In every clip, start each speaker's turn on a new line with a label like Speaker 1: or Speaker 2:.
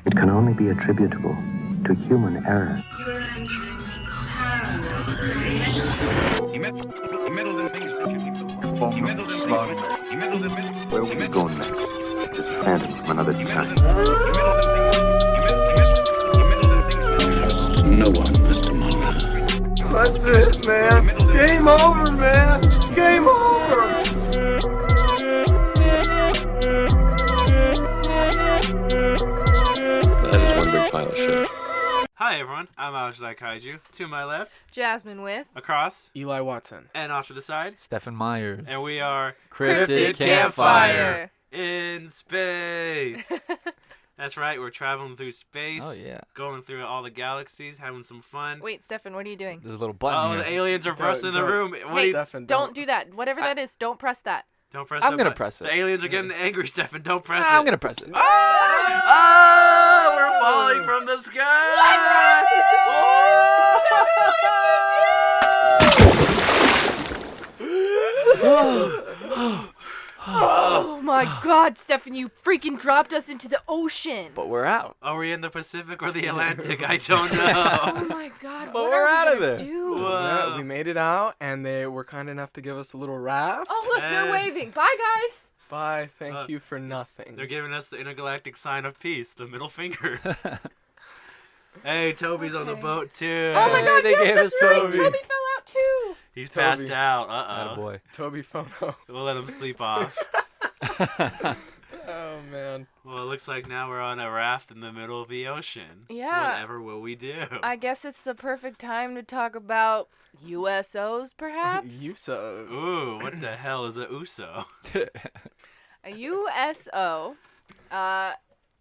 Speaker 1: It can only be attributable to human error.
Speaker 2: You're entering paranormal.
Speaker 3: He meddled in things that you keep so far. He meddled in things. He meddled in myths.
Speaker 1: Where will we go next? This phantom from another time.
Speaker 3: No one, Mr. Mulder.
Speaker 4: That's it, man. Game over, man. Game over.
Speaker 5: That is one big pile of shit.
Speaker 6: Hi everyone, I'm Alex Kaiju. To my left,
Speaker 7: Jasmine with
Speaker 6: across,
Speaker 4: Eli Watson.
Speaker 6: and off to the side,
Speaker 5: Stephen Myers.
Speaker 6: and we are
Speaker 5: Cryptid Campfire.
Speaker 6: in space. That's right, we're traveling through space.
Speaker 5: Oh yeah.
Speaker 6: Going through all the galaxies, having some fun.
Speaker 7: Wait, Stefan, what are you doing?
Speaker 5: There's a little button
Speaker 6: Oh,
Speaker 5: here.
Speaker 6: the aliens are bursting in the
Speaker 4: Don't-
Speaker 6: room. What
Speaker 7: Hey,
Speaker 6: do you-
Speaker 4: Stefan,
Speaker 7: Don't do that. Whatever that is, don't press that.
Speaker 6: Don't press
Speaker 5: I'm
Speaker 6: that
Speaker 5: gonna
Speaker 6: button.
Speaker 5: press it.
Speaker 6: The aliens are getting angry, Stefan. Don't press it.
Speaker 5: I'm gonna press it.
Speaker 6: Ah! We're falling from the sky!
Speaker 7: Oh my god, Stefan, you freaking dropped us into the ocean.
Speaker 5: But we're out.
Speaker 6: Are we in the Pacific or the Atlantic? I don't
Speaker 7: Oh
Speaker 6: know.
Speaker 7: my god,
Speaker 5: But
Speaker 7: what
Speaker 5: we're
Speaker 7: are we
Speaker 5: out of
Speaker 7: gonna
Speaker 5: there.
Speaker 7: do?
Speaker 4: Yeah, we made it out, and they were kind enough to give us a little raft.
Speaker 7: Oh look, they're
Speaker 6: And-
Speaker 7: waving. Bye guys.
Speaker 4: Bye, thank you for nothing.
Speaker 6: They're giving us the intergalactic sign of peace, the middle finger. Hey, Toby's on the
Speaker 7: Okay.
Speaker 6: boat too.
Speaker 7: Oh my god,
Speaker 5: they
Speaker 7: yes,
Speaker 5: gave
Speaker 7: that's
Speaker 5: us
Speaker 7: right.
Speaker 5: Toby.
Speaker 7: Toby fell out too.
Speaker 6: He's
Speaker 4: Toby.
Speaker 6: passed out. Uh-oh.
Speaker 5: Attaboy.
Speaker 4: Toby Phono.
Speaker 6: We'll let him sleep off.
Speaker 4: Oh, man.
Speaker 6: Well, it looks like now we're on a raft in the middle of the ocean.
Speaker 7: Yeah.
Speaker 6: Whatever will we do?
Speaker 7: I guess it's the perfect time to talk about USOs, perhaps?
Speaker 4: USO.
Speaker 6: Ooh, what the hell is a USO?
Speaker 7: A USO,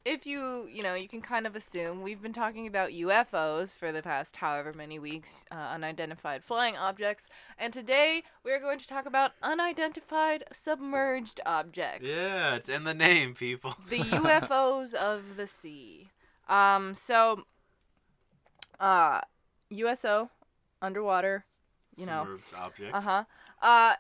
Speaker 7: if you can kind of assume, we've been talking about UFOs for the past however many weeks, unidentified flying objects, and today we are going to talk about unidentified submerged objects.
Speaker 6: Yeah, it's in the name, people.
Speaker 7: The UFOs of the sea. USO, underwater,
Speaker 6: Submerged object.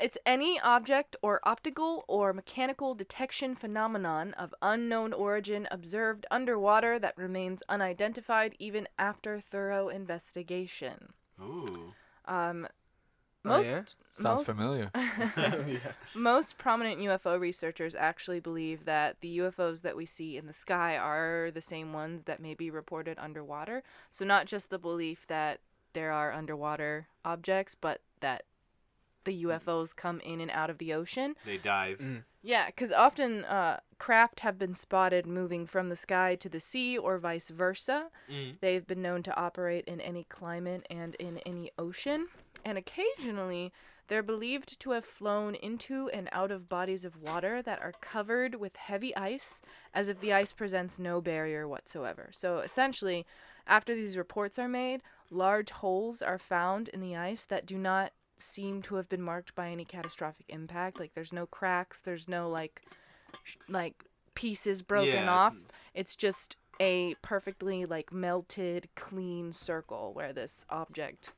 Speaker 7: it's any object or optical or mechanical detection phenomenon of unknown origin observed underwater that remains unidentified even after thorough investigation.
Speaker 6: Ooh.
Speaker 7: Most
Speaker 5: Sounds familiar.
Speaker 4: Yeah.
Speaker 7: Most prominent UFO researchers actually believe that the UFOs that we see in the sky are the same ones that may be reported underwater. So not just the belief that there are underwater objects, but that the UFOs come in and out of the ocean.
Speaker 6: They dive.
Speaker 7: Yeah, because often craft have been spotted moving from the sky to the sea or vice versa. They've been known to operate in any climate and in any ocean. And occasionally, they're believed to have flown into and out of bodies of water that are covered with heavy ice, as if the ice presents no barrier whatsoever. So essentially, after these reports are made, large holes are found in the ice that do not seem to have been marked by any catastrophic impact. Like, there's no cracks, there's no like pieces broken off. It's just a perfectly melted, clean circle where this object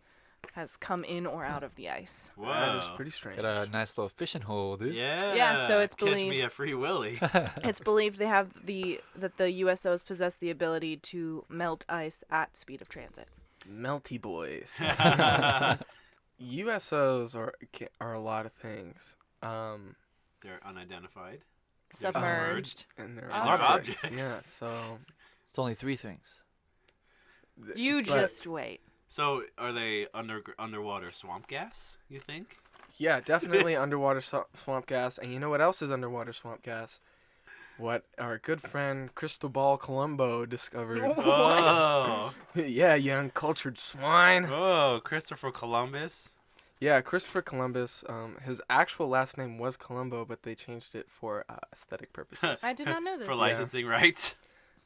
Speaker 7: has come in or out of the ice.
Speaker 6: Whoa.
Speaker 4: That is pretty strange.
Speaker 5: Got a nice little fishing hole, dude.
Speaker 6: Yeah.
Speaker 7: Yeah, so it's
Speaker 6: Catch
Speaker 7: believed-
Speaker 6: me a free willy.
Speaker 7: It's believed they have that the USOs possess the ability to melt ice at speed of transit.
Speaker 4: Melty boys. USOs are a lot of things.
Speaker 6: They're unidentified. They're
Speaker 7: Submerged.
Speaker 4: And they're
Speaker 6: And they're
Speaker 4: objects.
Speaker 6: objects.
Speaker 4: Yeah, so...
Speaker 5: It's only 3 things.
Speaker 7: You
Speaker 4: but-
Speaker 7: just wait.
Speaker 6: So, are they underwater swamp gas, you think?
Speaker 4: Yeah, definitely underwater swamp gas. And you know what else is underwater swamp gas? What our good friend Cristobal Colombo discovered.
Speaker 6: Oh.
Speaker 4: Yeah, you uncultured swine.
Speaker 6: Oh, Christopher Columbus.
Speaker 4: Yeah, Christopher Columbus. His actual last name was Colombo, but they changed it for aesthetic purposes.
Speaker 7: I did not know this.
Speaker 6: For licensing rights.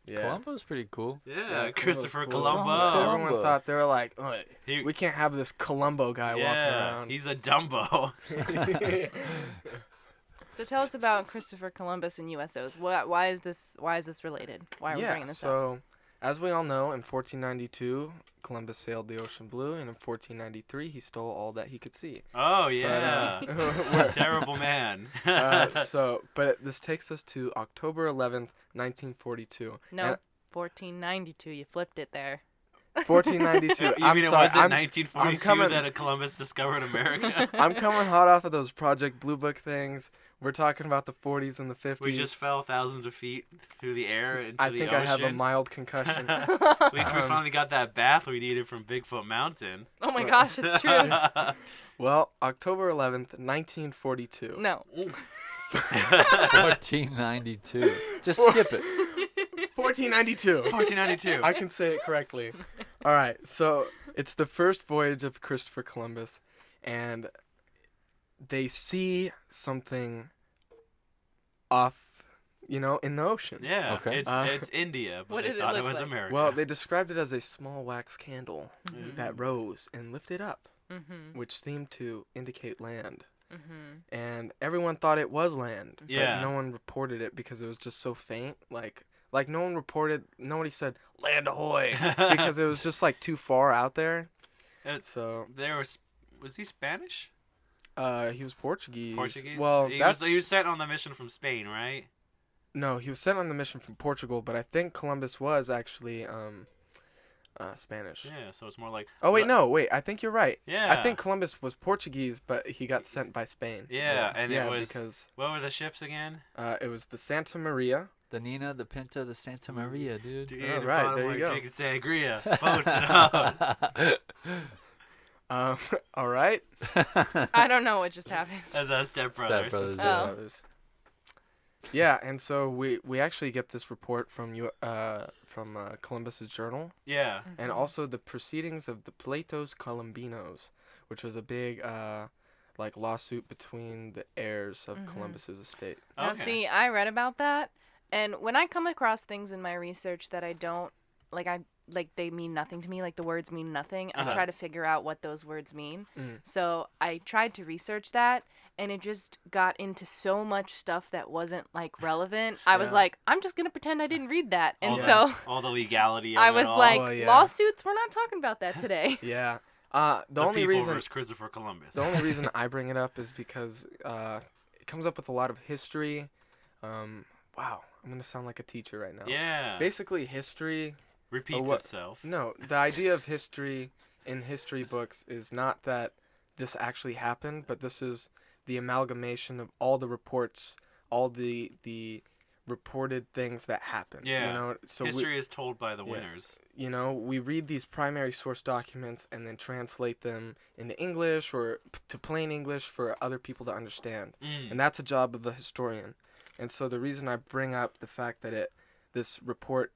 Speaker 4: Yeah.
Speaker 5: Columbo's pretty cool.
Speaker 6: Yeah,
Speaker 4: Columbo's
Speaker 6: Christopher
Speaker 4: cool.
Speaker 6: Colombo.
Speaker 4: Everyone
Speaker 5: Colombo.
Speaker 4: thought they were like, oh,
Speaker 6: He-
Speaker 4: we can't have this Colombo guy walking around.
Speaker 6: he's a Dumbo.
Speaker 7: So tell us about Christopher Columbus and USOs. Why is this related? Why are we bringing this up?
Speaker 4: So, as we all know, in 1492, Columbus sailed the ocean blue, and in 1493, he stole all that he could see.
Speaker 6: Oh, yeah.
Speaker 4: But,
Speaker 6: Terrible man.
Speaker 4: but this takes us to October 11th, 1942.
Speaker 7: No. 1492. You flipped it there.
Speaker 4: 1492.
Speaker 6: You
Speaker 4: I'm
Speaker 6: mean it
Speaker 4: sorry.
Speaker 6: wasn't
Speaker 4: I'm
Speaker 6: 1942
Speaker 4: coming-
Speaker 6: that Columbus discovered America?
Speaker 4: I'm coming hot off of those Project Blue Book things. We're talking about the 40s and the 50s.
Speaker 6: We just fell thousands of feet through the air into
Speaker 4: I
Speaker 6: the
Speaker 4: think
Speaker 6: ocean.
Speaker 4: I have a mild concussion.
Speaker 6: We finally got that bath we needed from Bigfoot Mountain.
Speaker 7: Oh my gosh, it's true.
Speaker 4: Well, October 11th, 1942.
Speaker 7: No.
Speaker 5: 1492. Just skip it.
Speaker 4: 1492.
Speaker 6: 1492.
Speaker 4: I can say it correctly. All right, so it's the first voyage of Christopher Columbus, and they see something off, in the ocean.
Speaker 6: Yeah,
Speaker 5: Okay.
Speaker 6: it's India, but
Speaker 7: What
Speaker 6: they
Speaker 7: did it
Speaker 6: thought it
Speaker 7: look
Speaker 6: was
Speaker 7: like?
Speaker 6: America.
Speaker 4: Well, they described it as a small wax candle
Speaker 7: Mhm.
Speaker 4: that rose and lifted up,
Speaker 7: Mhm.
Speaker 4: which seemed to indicate land.
Speaker 7: Mhm.
Speaker 4: And everyone thought it was land,
Speaker 6: Yeah.
Speaker 4: but no one reported it because it was just so faint. Like nobody said land ahoy because it was just like too far out there. So
Speaker 6: was he Spanish?
Speaker 4: he was Portuguese.
Speaker 6: Portuguese?
Speaker 4: Well,
Speaker 6: he
Speaker 4: that's
Speaker 6: was sent on the mission from Spain, right?
Speaker 4: no, he was sent on the mission from Portugal, but I think Columbus was actually Spanish.
Speaker 6: Yeah, so it's more like.
Speaker 4: Oh wait, I think you're right.
Speaker 6: Yeah.
Speaker 4: I think Columbus was Portuguese, but he got sent by Spain.
Speaker 6: Yeah, and
Speaker 4: yeah,
Speaker 6: it was.
Speaker 4: because
Speaker 6: What were the ships again?
Speaker 4: it was the Santa Maria.
Speaker 5: The Nina, the Pinta, the Santa Maria, dude.
Speaker 6: Dude,
Speaker 4: All
Speaker 6: the
Speaker 4: right,
Speaker 6: bottom
Speaker 4: there you
Speaker 6: like
Speaker 4: go.
Speaker 6: Drinking sangria. Boats and hoes.
Speaker 4: All right.
Speaker 7: I don't know what just happened.
Speaker 6: As our stepbrothers.
Speaker 5: Stepbrothers,
Speaker 7: Oh.
Speaker 4: Yeah, and so we actually get this report from Columbus's journal,
Speaker 6: Yeah.
Speaker 4: and also the proceedings of the Pleitos Colombinos, which was a big lawsuit between the heirs of Columbus's estate.
Speaker 7: Now,
Speaker 6: Okay.
Speaker 7: see, I read about that, and when I come across things in my research that I don't they mean nothing to me, like the words mean nothing, I try to figure out what those words mean. So I tried to research that, and it just got into so much stuff that wasn't relevant. I was
Speaker 4: Yeah.
Speaker 7: like, I'm just gonna pretend I didn't read that, and
Speaker 6: all
Speaker 7: so
Speaker 6: all the legality of
Speaker 7: I
Speaker 6: it
Speaker 7: was
Speaker 6: all.
Speaker 7: like,
Speaker 4: Oh, yeah.
Speaker 7: lawsuits. We're not talking about that today.
Speaker 4: Yeah.
Speaker 6: the
Speaker 4: The only
Speaker 6: people
Speaker 4: reason
Speaker 6: versus Christopher Columbus.
Speaker 4: the only reason I bring it up is because it comes up with a lot of history. Wow, I'm gonna sound like a teacher right now.
Speaker 6: Yeah.
Speaker 4: Basically, history.
Speaker 6: Repeats
Speaker 4: what-
Speaker 6: itself.
Speaker 4: No, the idea of history in history books is not that this actually happened, but this is the amalgamation of all the reports, all the reported things that happened.
Speaker 6: Yeah.
Speaker 4: So
Speaker 6: History is told by the
Speaker 4: Yeah.
Speaker 6: winners.
Speaker 4: we read these primary source documents and then translate them into English or to plain English for other people to understand. And that's a job of the historian. And so the reason I bring up the fact that this report,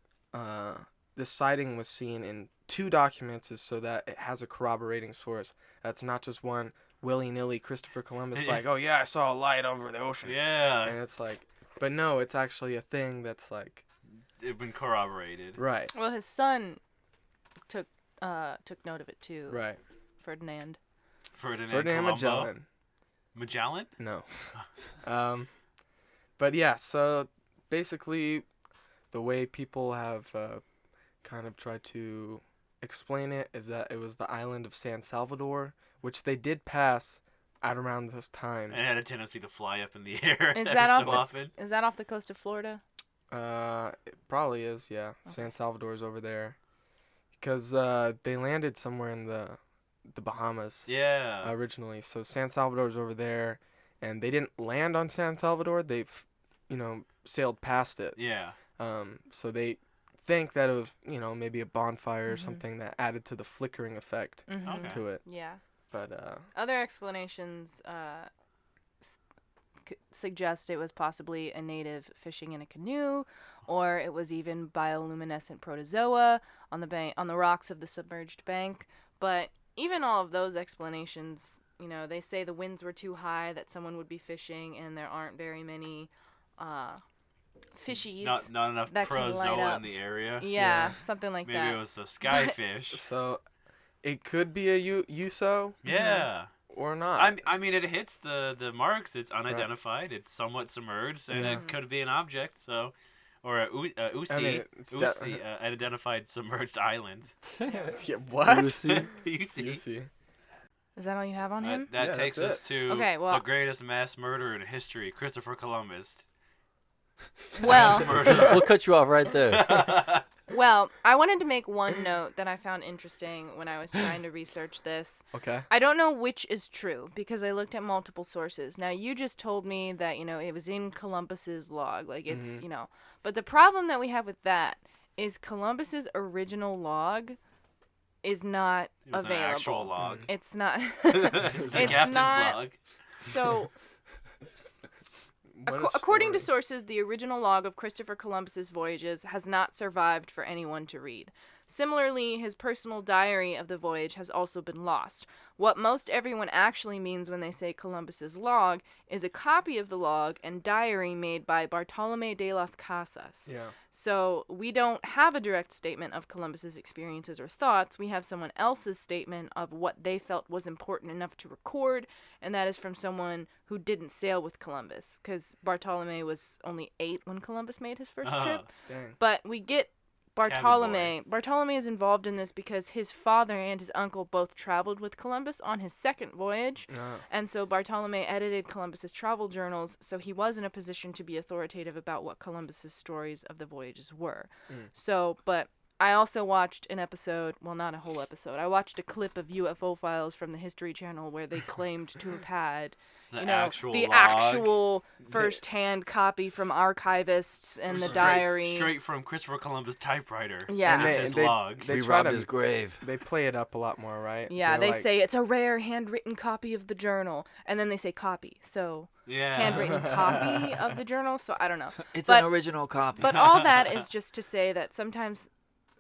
Speaker 4: this sighting was seen in 2 documents is so that it has a corroborating source. That's not just one willy-nilly Christopher Columbus like, oh yeah, I saw a light over the ocean.
Speaker 6: Yeah.
Speaker 4: And it's like, but no, it's actually a thing that's like,
Speaker 6: It's been corroborated.
Speaker 4: right,
Speaker 7: Well, his son took note of it too.
Speaker 4: right.
Speaker 7: Ferdinand.
Speaker 6: Ferdinand
Speaker 4: Ferdinand
Speaker 6: Colombo.
Speaker 4: Magellan.
Speaker 6: Magellan?
Speaker 4: No. But yeah, so basically the way people have kind of tried to explain it is that it was the island of San Salvador, which they did pass at around this time.
Speaker 6: And it had a tendency to fly up in the air
Speaker 7: Is
Speaker 6: every
Speaker 7: that
Speaker 6: so
Speaker 7: off the-
Speaker 6: often.
Speaker 7: Is that off the coast of Florida?
Speaker 4: It probably is, yeah. San Salvador's over there. Because they landed somewhere in the Bahamas
Speaker 6: Yeah.
Speaker 4: originally. So San Salvador's over there, and they didn't land on San Salvador. They, sailed past it.
Speaker 6: Yeah.
Speaker 4: So they think that it was, maybe a bonfire or
Speaker 7: Mhm.
Speaker 4: something that added to the flickering effect
Speaker 7: Mm-hmm.
Speaker 6: Okay.
Speaker 4: to it.
Speaker 7: Yeah.
Speaker 4: But
Speaker 7: Other explanations suggest it was possibly a native fishing in a canoe, or it was even bioluminescent protozoa on the rocks of the submerged bank. But even all of those explanations, they say the winds were too high that someone would be fishing, and there aren't very many fishies.
Speaker 6: Not enough
Speaker 7: that can light
Speaker 6: prozoa
Speaker 7: up.
Speaker 6: in the area.
Speaker 7: Yeah, something like
Speaker 6: Maybe
Speaker 7: that.
Speaker 6: it was a skyfish.
Speaker 4: so it could be a USO
Speaker 6: Yeah.
Speaker 4: or not.
Speaker 6: I mean, it hits the marks. It's unidentified. It's somewhat submerged, and
Speaker 4: Yeah.
Speaker 6: it could be an object. So, or a USI,
Speaker 4: I mean, it's
Speaker 6: USI, unidentified submerged island.
Speaker 4: Yeah, what?
Speaker 5: USI?
Speaker 6: USI.
Speaker 7: Is that all you have on him?
Speaker 6: That
Speaker 4: Yeah,
Speaker 6: takes
Speaker 4: that's
Speaker 6: us to
Speaker 7: Okay, well-
Speaker 6: the greatest mass murderer in history, Christopher Columbus.
Speaker 7: Well,
Speaker 6: Mass murderer.
Speaker 5: We'll cut you off right there.
Speaker 7: Well, I wanted to make one note that I found interesting when I was trying to research this.
Speaker 4: Okay.
Speaker 7: I don't know which is true because I looked at multiple sources. Now, you just told me that, it was in Columbus's log. Like, it's, But the problem that we have with that is Columbus's original log is not
Speaker 6: It was
Speaker 7: available.
Speaker 6: an actual log.
Speaker 7: It's not.
Speaker 6: It's the
Speaker 7: It's
Speaker 6: captain's
Speaker 7: not-
Speaker 6: log.
Speaker 7: So,
Speaker 4: What a
Speaker 7: according to
Speaker 4: story.
Speaker 7: sources, the original log of Christopher Columbus's voyages has not survived for anyone to read. Similarly, his personal diary of the voyage has also been lost. What most everyone actually means when they say Columbus's log is a copy of the log and diary made by Bartolomé de las Casas.
Speaker 4: Yeah.
Speaker 7: So we don't have a direct statement of Columbus's experiences or thoughts. We have someone else's statement of what they felt was important enough to record, and that is from someone who didn't sail with Columbus, because Bartolomé was only 8 when Columbus made his first trip.
Speaker 4: Dang.
Speaker 7: But we get Bartolomé. Bartolomé is involved in this because his father and his uncle both traveled with Columbus on his second voyage.
Speaker 4: Oh.
Speaker 7: And so Bartolomé edited Columbus's travel journals, so he was in a position to be authoritative about what Columbus's stories of the voyages were. So, but I also watched an episode, well, not a whole episode. I watched a clip of UFO files from the History Channel where they claimed to have had
Speaker 6: The
Speaker 7: the
Speaker 6: log.
Speaker 7: actual first-hand copy from archivists and the diary.
Speaker 6: Straight from Christopher Columbus' typewriter.
Speaker 7: Yeah.
Speaker 4: And
Speaker 6: It's
Speaker 4: they-
Speaker 6: his
Speaker 4: they-
Speaker 6: log.
Speaker 4: They
Speaker 5: We
Speaker 4: try
Speaker 5: robbed
Speaker 4: to-
Speaker 5: his grave.
Speaker 4: They play it up a lot more, right?
Speaker 7: Yeah,
Speaker 4: They're
Speaker 7: they
Speaker 4: like-
Speaker 7: say it's a rare handwritten copy of the journal, and then they say copy. So
Speaker 6: Yeah.
Speaker 7: handwritten copy of the journal. So I don't know.
Speaker 5: It's
Speaker 7: But-
Speaker 5: an original copy.
Speaker 7: But all that is just to say that sometimes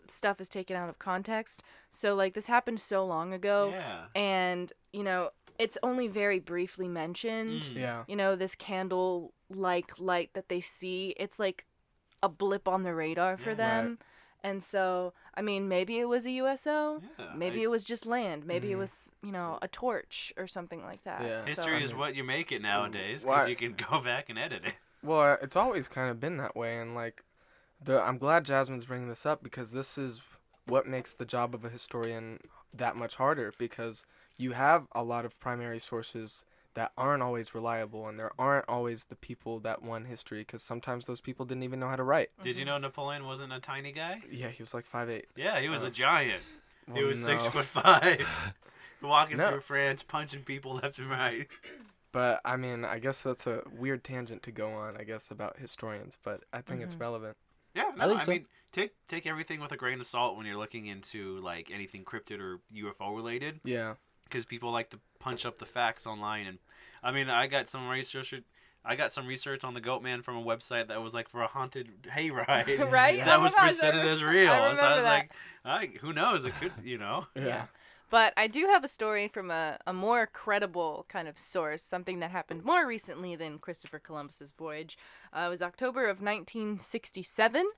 Speaker 7: stuff is taken out of context. So like this happened so long ago,
Speaker 6: Yeah.
Speaker 7: and it's only very briefly mentioned.
Speaker 4: Yeah.
Speaker 7: This candle-like light that they see, it's like a blip on the radar for
Speaker 6: Yeah.
Speaker 7: them. And so, I mean, maybe it was a USO.
Speaker 6: Yeah,
Speaker 7: Maybe it was just land. Maybe it
Speaker 4: Mhm.
Speaker 7: was, a torch or something like that.
Speaker 4: Yeah.
Speaker 7: So-
Speaker 6: History is what you make it nowadays,
Speaker 4: Why-
Speaker 6: because you can go back and edit it.
Speaker 4: Well, it's always kind of been that way, and like, I'm glad Jasmine's bringing this up because this is what makes the job of a historian that much harder, because you have a lot of primary sources that aren't always reliable, and there aren't always the people that won history, because sometimes those people didn't even know how to write.
Speaker 6: Did you know Napoleon wasn't a tiny guy?
Speaker 4: Yeah, he was like 5'8".
Speaker 6: Yeah, he was
Speaker 4: Oh.
Speaker 6: a giant. He
Speaker 4: Well,
Speaker 6: was
Speaker 4: no.
Speaker 6: 6'5", walking
Speaker 4: No.
Speaker 6: through France, punching people left and right.
Speaker 4: But I mean, I guess that's a weird tangent to go on, I guess, about historians, but I think it's
Speaker 7: Mhm.
Speaker 4: relevant.
Speaker 6: Yeah,
Speaker 5: I
Speaker 6: no,
Speaker 5: think
Speaker 6: I
Speaker 5: so.
Speaker 6: mean, take everything with a grain of salt when you're looking into like anything cryptid or UFO related,
Speaker 4: Yeah.
Speaker 6: because people like to punch up the facts online. And I mean, I got some research on the Goatman from a website that was like for a haunted hayride.
Speaker 7: Right?
Speaker 4: Yeah.
Speaker 6: That
Speaker 7: Oh my
Speaker 6: was
Speaker 7: gosh, I
Speaker 6: presented as real.
Speaker 7: I
Speaker 6: So I
Speaker 7: remember
Speaker 6: was
Speaker 7: that.
Speaker 6: like, who knows? It could,
Speaker 4: Yeah.
Speaker 7: Yeah. But I do have a story from a more credible kind of source, something that happened more recently than Christopher Columbus's voyage. It was October of 1967.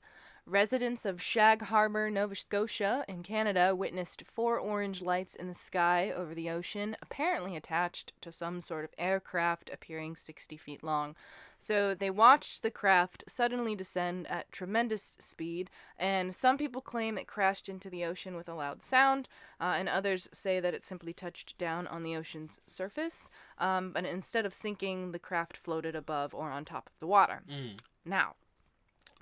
Speaker 7: Residents of Shag Harbor, Nova Scotia, in Canada, witnessed 4 orange lights in the sky over the ocean, apparently attached to some sort of aircraft appearing 60 feet long. So they watched the craft suddenly descend at tremendous speed, and some people claim it crashed into the ocean with a loud sound, and others say that it simply touched down on the ocean's surface, but instead of sinking, the craft floated above or on top of the water. Now,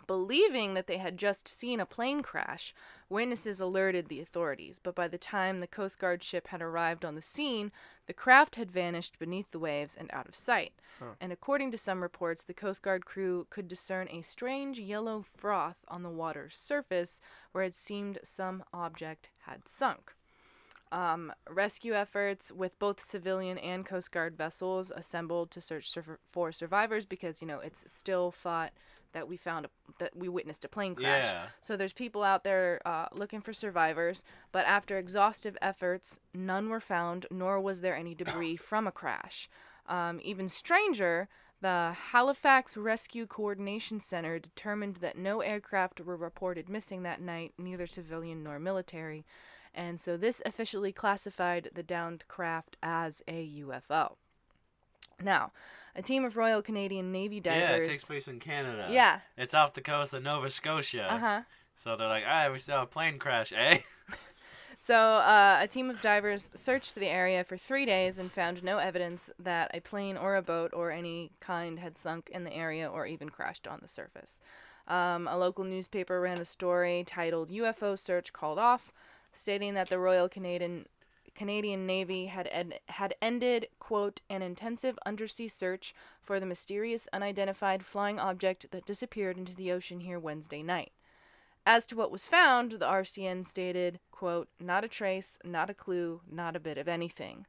Speaker 7: believing that they had just seen a plane crash, witnesses alerted the authorities, but by the time the Coast Guard ship had arrived on the scene, the craft had vanished beneath the waves and out of sight.
Speaker 4: Huh.
Speaker 7: And according to some reports, the Coast Guard crew could discern a strange yellow froth on the water's surface where it seemed some object had sunk. Rescue efforts with both civilian and Coast Guard vessels assembled to search for survivors because, it's still thought that we witnessed a plane crash.
Speaker 6: Yeah.
Speaker 7: So there's people out there looking for survivors, but after exhaustive efforts, none were found, nor was there any debris from a crash. Even stranger, the Halifax Rescue Coordination Center determined that no aircraft were reported missing that night, neither civilian nor military, and so this officially classified the downed craft as a UFO. Now, a team of Royal Canadian Navy divers...
Speaker 6: Yeah, it takes place in Canada.
Speaker 7: Yeah.
Speaker 6: It's off the coast of Nova Scotia.
Speaker 7: Uh-huh.
Speaker 6: So they're like, we saw a plane crash, eh?
Speaker 7: So, a team of divers searched the area for 3 days and found no evidence that a plane or a boat or any kind had sunk in the area or even crashed on the surface. A local newspaper ran a story titled "UFO Search Called Off," stating that the Royal Canadian Navy had ended, quote, an intensive undersea search for the mysterious unidentified flying object that disappeared into the ocean here Wednesday night. As to what was found, the RCN stated, quote, not a trace, not a clue, not a bit of anything.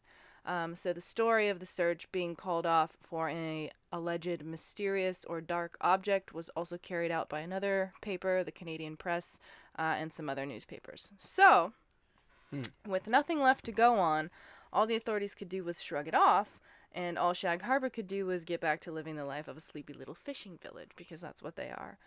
Speaker 7: So the story of the search being called off for an alleged mysterious or dark object was also carried out by another paper, the Canadian Press, and some other newspapers. So, with nothing left to go on, all the authorities could do was shrug it off, and all Shag Harbor could do was get back to living the life of a sleepy little fishing village, because that's what they are.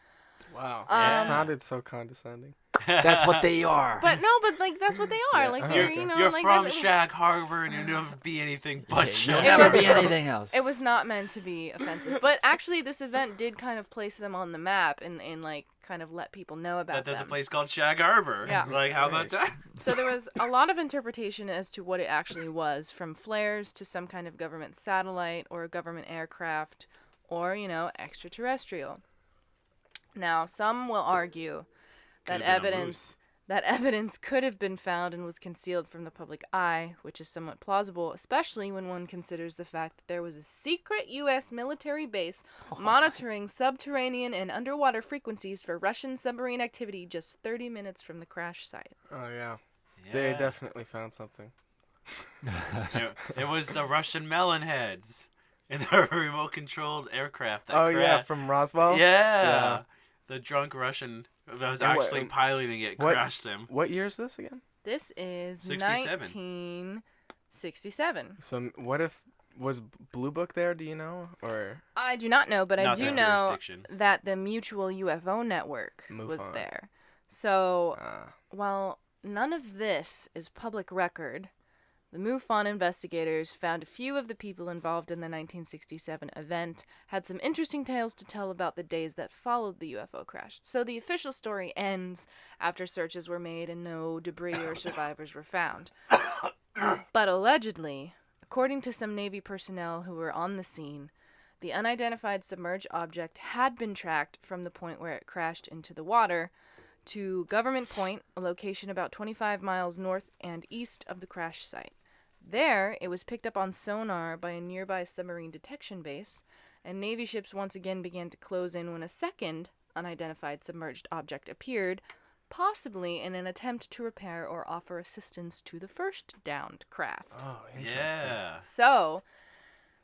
Speaker 4: Wow.
Speaker 6: Yeah.
Speaker 4: It sounded so condescending.
Speaker 5: That's what they are.
Speaker 7: But no, but like that's what they are.
Speaker 4: Yeah.
Speaker 7: Like
Speaker 4: Uh-huh.
Speaker 7: they're,
Speaker 4: Okay.
Speaker 7: you know,
Speaker 6: You're
Speaker 7: like
Speaker 6: from
Speaker 7: that-
Speaker 6: Shag Harbor and you'll never be anything but
Speaker 5: You'll
Speaker 6: Shag.
Speaker 5: never
Speaker 7: was-
Speaker 5: be anything else.
Speaker 7: It was not meant to be offensive, but actually this event did kind of place them on the map and like kind of let people know about
Speaker 6: That there's
Speaker 7: them.
Speaker 6: a place called Shag Harbor.
Speaker 7: Yeah.
Speaker 6: Like, how about that?
Speaker 7: So there was a lot of interpretation as to what it actually was, from flares to some kind of government satellite or a government aircraft or, you know, extraterrestrial. Now, some will argue that
Speaker 6: Could've been a ruse.
Speaker 7: evidence could have been found and was concealed from the public eye, which is somewhat plausible, especially when one considers the fact that there was a secret U.S. military base monitoring subterranean and underwater frequencies for Russian submarine activity just 30 minutes from the crash site.
Speaker 4: Oh, yeah. They
Speaker 6: Yeah.
Speaker 4: definitely found something.
Speaker 6: It was the Russian melon heads in the remote-controlled aircraft that
Speaker 4: Oh, yeah,
Speaker 6: crashed.
Speaker 4: from Roswell?
Speaker 6: Yeah.
Speaker 4: Yeah.
Speaker 6: The drunk Russian that was
Speaker 4: And what-
Speaker 6: actually piloting it
Speaker 4: what-
Speaker 6: crashed them.
Speaker 4: What year is this again?
Speaker 7: This is
Speaker 6: 67.
Speaker 7: 1967.
Speaker 4: So what if, was Blue Book there, do you know? Or
Speaker 7: I do not know, but I
Speaker 6: Not
Speaker 7: do
Speaker 6: that
Speaker 7: know
Speaker 6: jurisdiction.
Speaker 7: that the Mutual UFO Network was
Speaker 4: MUFON.
Speaker 7: there. So,
Speaker 4: uh,
Speaker 7: while none of this is public record, the MUFON investigators found a few of the people involved in the 1967 event had some interesting tales to tell about the days that followed the UFO crash. So the official story ends after searches were made and no debris or survivors were found. But allegedly, according to some Navy personnel who were on the scene, the unidentified submerged object had been tracked from the point where it crashed into the water to Government Point, a location about 25 miles north and east of the crash site. There, it was picked up on sonar by a nearby submarine detection base, and Navy ships once again began to close in when a second unidentified submerged object appeared, possibly in an attempt to repair or offer assistance to the first downed craft.
Speaker 4: oh, interesting.
Speaker 6: Yeah.
Speaker 7: So,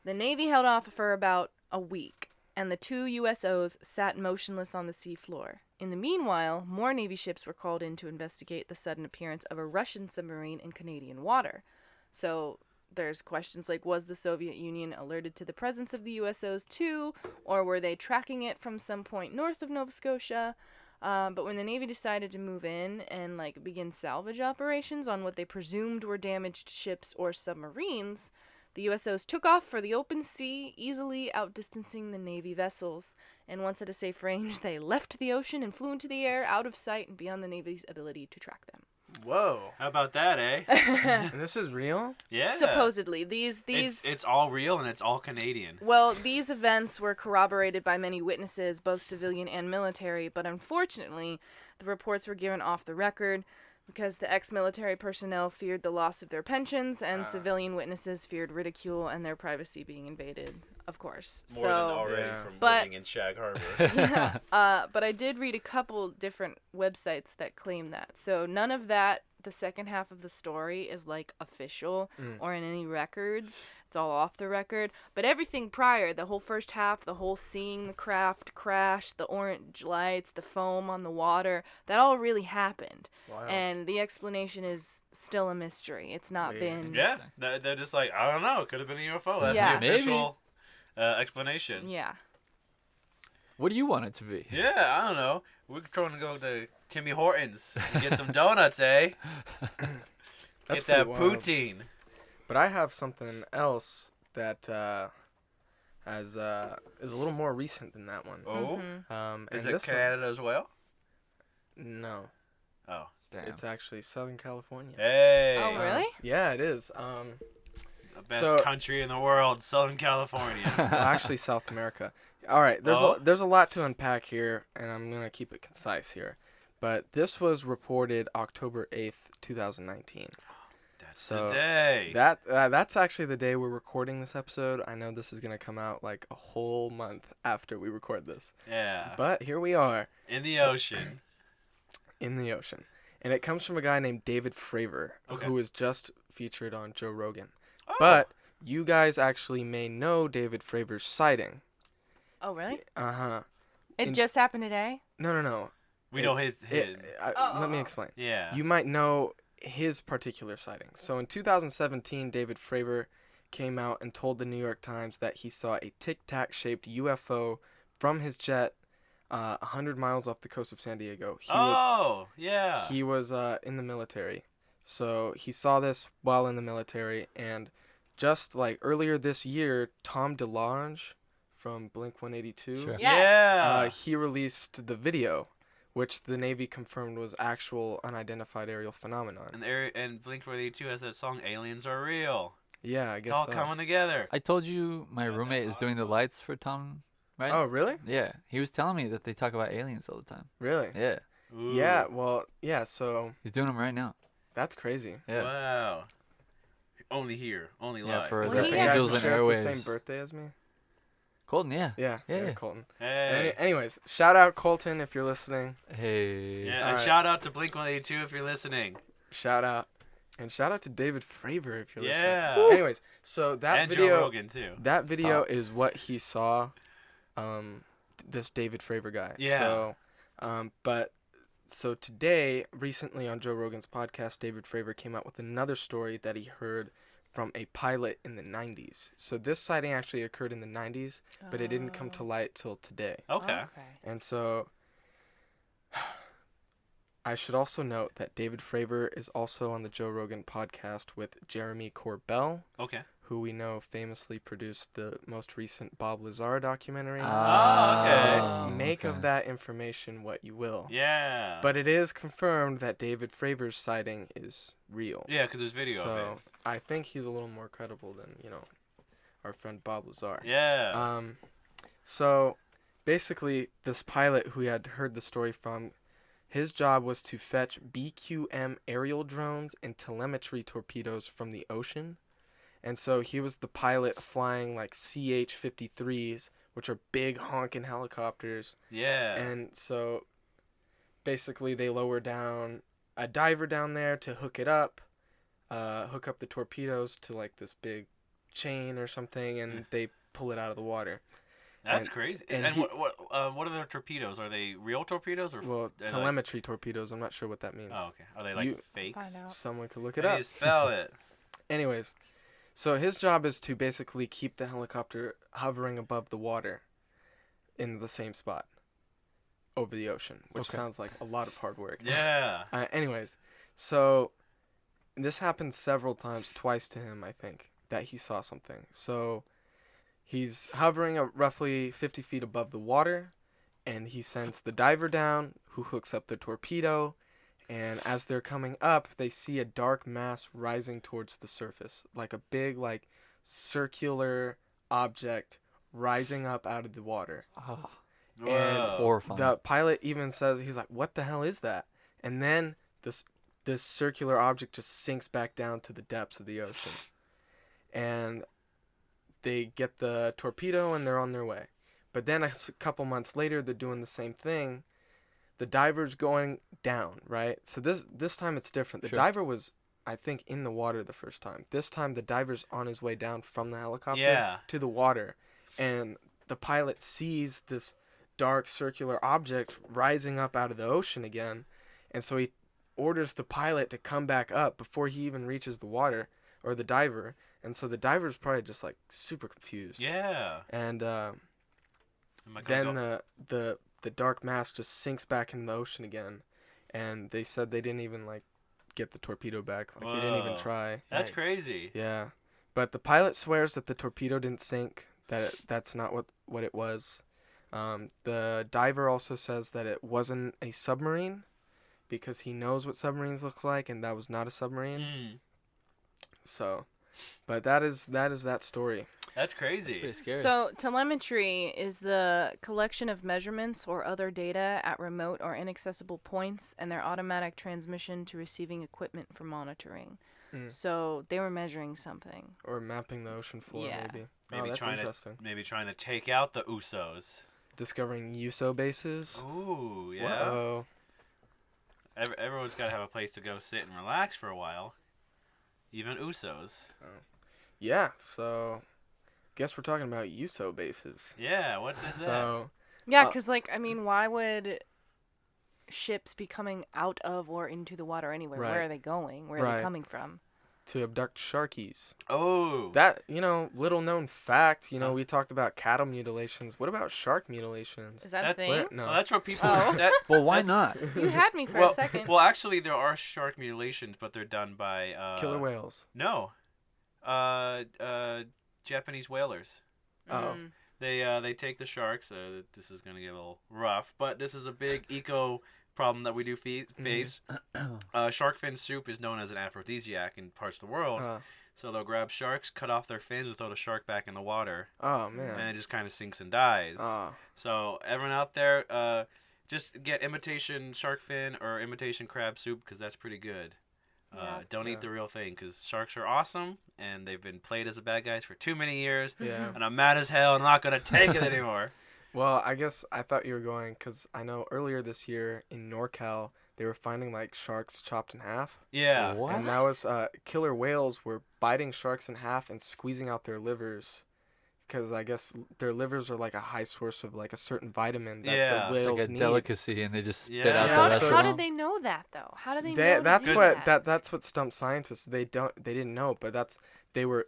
Speaker 7: the Navy held off for about a week, and the two USOs sat motionless on the seafloor. In the meanwhile, more Navy ships were called in to investigate the sudden appearance of a Russian submarine in Canadian water. So, there's questions like, was the Soviet Union alerted to the presence of the USOs too, or were they tracking it from some point north of Nova Scotia? But when the Navy decided to move in and begin salvage operations on what they presumed were damaged ships or submarines, the USOs took off for the open sea, easily outdistancing the Navy vessels. And once at a safe range, they left the ocean and flew into the air, out of sight and beyond the Navy's ability to track them.
Speaker 4: Whoa.
Speaker 6: How about that, eh?
Speaker 4: And this is real?
Speaker 6: Yeah.
Speaker 7: Supposedly, these
Speaker 6: It's all real and it's all Canadian.
Speaker 7: Well, these events were corroborated by many witnesses, both civilian and military, but unfortunately, the reports were given off the record because the ex-military personnel feared the loss of their pensions, and civilian witnesses feared ridicule and their privacy being invaded, of course.
Speaker 6: More than
Speaker 7: so,
Speaker 6: already
Speaker 4: Yeah.
Speaker 6: from
Speaker 7: But-
Speaker 6: living in Shag Harbor.
Speaker 7: yeah, but I did read a couple different websites that claim that. So none of that, the second half of the story, is official or in any records. It's all off the record. But everything prior, the whole first half, the whole seeing the craft crash, the orange lights, the foam on the water, that all really happened.
Speaker 4: Wow.
Speaker 7: And the explanation is still a mystery. It's not
Speaker 4: Yeah.
Speaker 7: been.
Speaker 6: Yeah, they're just like, I don't know, it could have been a UFO. That's
Speaker 7: Yeah.
Speaker 6: the
Speaker 5: Maybe.
Speaker 6: official explanation.
Speaker 7: Yeah.
Speaker 5: What do you want it to be?
Speaker 6: Yeah, I don't know. We're trying to go to Timmy Hortons and get some donuts, eh?
Speaker 4: That's
Speaker 6: Get that
Speaker 4: pretty wild.
Speaker 6: poutine.
Speaker 4: But I have something else that is a little more recent than that one.
Speaker 6: Oh,
Speaker 7: Mhm.
Speaker 6: is
Speaker 4: and
Speaker 6: it
Speaker 4: this one-
Speaker 6: Canada as well?
Speaker 4: No,
Speaker 6: Oh,
Speaker 5: Damn.
Speaker 4: it's actually Southern California.
Speaker 6: hey.
Speaker 7: Oh, really?
Speaker 4: Yeah, it is.
Speaker 6: The best
Speaker 4: So-
Speaker 6: country in the world, Southern California.
Speaker 4: Well, actually South America. All right,
Speaker 6: Oh?
Speaker 4: there's a lot to unpack here, and I'm gonna keep it concise here. But this was reported October 8th, 2019.
Speaker 6: That's
Speaker 4: So,
Speaker 6: today.
Speaker 4: That's actually the day we're recording this episode. I know this is gonna come out like a whole month after we record this,
Speaker 6: Yeah.
Speaker 4: but here we are
Speaker 6: In the
Speaker 4: so-
Speaker 6: ocean.
Speaker 4: in the ocean, and it comes from a guy named David Fravor,
Speaker 6: Okay.
Speaker 4: who was just featured on Joe Rogan.
Speaker 6: Oh.
Speaker 4: But you guys actually may know David Fravor's sighting.
Speaker 7: Oh, really?
Speaker 4: Uh-huh.
Speaker 7: It
Speaker 4: In-
Speaker 7: just happened today?
Speaker 4: No.
Speaker 6: we know his.
Speaker 4: Let me explain.
Speaker 6: Yeah.
Speaker 4: You might know his particular sighting. So in 2017, David Fravor came out and told the New York Times that he saw a tic-tac-shaped UFO from his jet 100 miles off the coast of San Diego. He was in the military. So he saw this while in the military, and just like earlier this year, Tom DeLonge from Blink-182,
Speaker 5: Sure.
Speaker 7: Yes.
Speaker 6: Yeah.
Speaker 4: he released the video, which the Navy confirmed was actual unidentified aerial phenomenon.
Speaker 6: And Blink-182 has that song "Aliens Are Real."
Speaker 4: Yeah, I
Speaker 6: It's
Speaker 4: guess
Speaker 6: all
Speaker 4: so.
Speaker 6: coming together.
Speaker 5: I told you my roommate is doing the lights for Tom, right?
Speaker 4: Oh, really?
Speaker 5: Yeah, he was telling me that they talk about aliens all the time.
Speaker 4: Really?
Speaker 5: Yeah,
Speaker 6: Ooh.
Speaker 4: Yeah, well, yeah, so
Speaker 5: he's doing them right now.
Speaker 4: that's crazy.
Speaker 5: Yeah.
Speaker 6: Wow. Only here. Only
Speaker 5: Yeah,
Speaker 6: live.
Speaker 5: for
Speaker 7: Well,
Speaker 5: the
Speaker 7: he
Speaker 4: The
Speaker 7: has-
Speaker 4: guy
Speaker 5: Angels
Speaker 4: who
Speaker 5: and
Speaker 4: shares
Speaker 5: Airwaves.
Speaker 4: the same birthday as me?
Speaker 5: Colton, yeah.
Speaker 4: Yeah,
Speaker 5: Yeah.
Speaker 4: Colton.
Speaker 6: Hey.
Speaker 4: Anyways, shout out Colton if you're listening.
Speaker 5: Hey.
Speaker 6: Yeah, and
Speaker 4: Alright.
Speaker 6: shout out to Blink-182 if you're listening.
Speaker 4: Shout out. And shout out to David Fravor if you're
Speaker 6: Yeah.
Speaker 4: listening. Anyways, so that
Speaker 6: And Joe
Speaker 4: video
Speaker 6: Rogan too.
Speaker 4: that video
Speaker 5: Stop.
Speaker 4: is what he saw this David Fravor guy.
Speaker 6: Yeah.
Speaker 4: So today, recently on Joe Rogan's podcast, David Fravor came out with another story that he heard from a pilot in the 90s. So this sighting actually occurred in the 90s, but it didn't come to light till today.
Speaker 6: Okay.
Speaker 4: And so I should also note that David Fravor is also on the Joe Rogan podcast with Jeremy Corbell,
Speaker 6: Okay.
Speaker 4: who we know famously produced the most recent Bob Lazar documentary.
Speaker 6: okay.
Speaker 4: So make of
Speaker 5: okay.
Speaker 4: that information what you will.
Speaker 6: Yeah.
Speaker 4: But it is confirmed that David Fravor's sighting is real.
Speaker 6: yeah, because there's video
Speaker 4: So
Speaker 6: of
Speaker 4: I think he's a little more credible than, our friend Bob Lazar.
Speaker 6: it. Yeah.
Speaker 4: So basically, this pilot who had heard the story from, his job was to fetch BQM aerial drones and telemetry torpedoes from the ocean. And so he was the pilot flying like CH-53s, which are big honking helicopters.
Speaker 6: yeah.
Speaker 4: And so basically they lower down a diver down there to hook it up, hook up the torpedoes to like this big chain or something, and they pull it out of the water.
Speaker 6: That's
Speaker 4: and-
Speaker 6: crazy.
Speaker 4: and
Speaker 6: And
Speaker 4: he-
Speaker 6: what are the torpedoes? Are they real torpedoes or?
Speaker 4: Well,
Speaker 6: are they like-
Speaker 4: telemetry torpedoes, I'm not sure what that means.
Speaker 6: Oh, okay. Are they like
Speaker 4: You-
Speaker 6: fakes?
Speaker 7: Find out.
Speaker 4: Someone could look
Speaker 6: How
Speaker 4: it
Speaker 6: do
Speaker 4: up.
Speaker 6: you spell it?
Speaker 4: Anyways, so his job is to basically keep the helicopter hovering above the water in the same spot over the ocean, which
Speaker 5: Okay.
Speaker 4: sounds like a lot of hard work.
Speaker 6: Yeah.
Speaker 4: Anyways, so this happened several times, twice to him, I think, that he saw something. So he's hovering roughly 50 feet above the water, and he sends the diver down, who hooks up the torpedo, and as they're coming up, they see a dark mass rising towards the surface, like a big, like, circular object rising up out of the water.
Speaker 5: Oh,
Speaker 4: And
Speaker 6: Whoa.
Speaker 5: horrifying.
Speaker 4: The pilot even says, he's like, what the hell is that? And then this circular object just sinks back down to the depths of the ocean. And they get the torpedo and they're on their way. But then a couple months later, they're doing the same thing. The diver's going down, right? So this time it's different. The
Speaker 5: Sure.
Speaker 4: diver was, I think, in the water the first time. This time the diver's on his way down from the helicopter
Speaker 6: Yeah.
Speaker 4: to the water. And the pilot sees this dark circular object rising up out of the ocean again. And so he orders the pilot to come back up before he even reaches the water, or the diver. And so the diver's probably just like super confused.
Speaker 6: Yeah.
Speaker 4: And
Speaker 6: Am I gonna
Speaker 4: then
Speaker 6: go-
Speaker 4: the dark mass just sinks back into the ocean again. And they said they didn't even like get the torpedo back. Like they didn't even
Speaker 6: Whoa.
Speaker 4: try.
Speaker 6: That's
Speaker 5: Yikes.
Speaker 6: crazy.
Speaker 4: Yeah. But the pilot swears that the torpedo didn't sink, that's not what it was. The diver also says that it wasn't a submarine because he knows what submarines look like, and that was not a submarine.
Speaker 6: Mm.
Speaker 4: So But that is that story.
Speaker 6: That's crazy.
Speaker 5: It's pretty scary.
Speaker 7: So, telemetry is the collection of measurements or other data at remote or inaccessible points and their automatic transmission to receiving equipment for monitoring. So, they were measuring something.
Speaker 4: Or mapping the ocean floor,
Speaker 7: Yeah.
Speaker 4: maybe.
Speaker 6: Maybe
Speaker 4: Oh, that's
Speaker 6: trying
Speaker 4: interesting.
Speaker 6: to take out the USOs.
Speaker 4: Discovering USO bases.
Speaker 6: Ooh, yeah.
Speaker 4: Whoa.
Speaker 6: Everyone's got to have a place to go sit and relax for a while. Even USOs.
Speaker 4: Yeah, so guess we're talking about USO bases.
Speaker 6: Yeah, what is that?
Speaker 4: So,
Speaker 7: Yeah, because, why would ships be coming out of or into the water anyway?
Speaker 4: Right.
Speaker 7: Where are they going? Where are
Speaker 4: Right.
Speaker 7: they coming from?
Speaker 4: to abduct sharkies.
Speaker 6: Oh.
Speaker 4: That, little known fact, we talked about cattle mutilations. What about shark mutilations?
Speaker 7: Is that a
Speaker 6: That-
Speaker 7: thing?
Speaker 4: Where- no.
Speaker 6: Well, that's where people.
Speaker 7: Oh.
Speaker 6: That,
Speaker 5: Well, why not?
Speaker 7: You had me for
Speaker 6: well,
Speaker 7: a second.
Speaker 6: well, actually, there are shark mutilations, but they're done by
Speaker 4: Killer whales.
Speaker 6: No, Japanese whalers.
Speaker 4: Oh.
Speaker 7: Mm.
Speaker 6: They take the sharks. This is gonna get a little rough, but this is a big eco problem that we do face. Shark fin soup is known as an aphrodisiac in parts of the world. So they'll grab sharks, cut off their fins, and throw the shark back in the water,
Speaker 4: Oh,
Speaker 6: and
Speaker 4: man.
Speaker 6: it just kind of sinks and dies.
Speaker 4: Oh.
Speaker 6: So everyone out there, just get imitation shark fin or imitation crab soup because that's pretty good.
Speaker 7: Yeah.
Speaker 6: Don't
Speaker 4: Yeah.
Speaker 6: eat the real thing because sharks are awesome and they've been played as the bad guys for too many years.
Speaker 4: Yeah.
Speaker 6: And I'm mad as hell and I'm not going to take it anymore.
Speaker 4: Well, I guess I thought you were going because I know earlier this year in NorCal, they were finding, sharks chopped in half.
Speaker 6: Yeah.
Speaker 5: What?
Speaker 4: And that was killer whales were biting sharks in half and squeezing out their livers. Because I guess their livers are a high source of a certain vitamin that
Speaker 6: Yeah.
Speaker 4: the
Speaker 6: It's
Speaker 4: whales
Speaker 5: It's like a
Speaker 4: need.
Speaker 5: delicacy, and they just spit
Speaker 6: Yeah.
Speaker 5: out
Speaker 6: Yeah,
Speaker 5: the
Speaker 7: How,
Speaker 5: rest
Speaker 4: so-
Speaker 5: of
Speaker 7: how
Speaker 5: them.
Speaker 7: did they know that though? How did they know?
Speaker 4: That's
Speaker 7: to do
Speaker 4: what
Speaker 7: that?
Speaker 4: that's what stumped scientists. They didn't know, but they were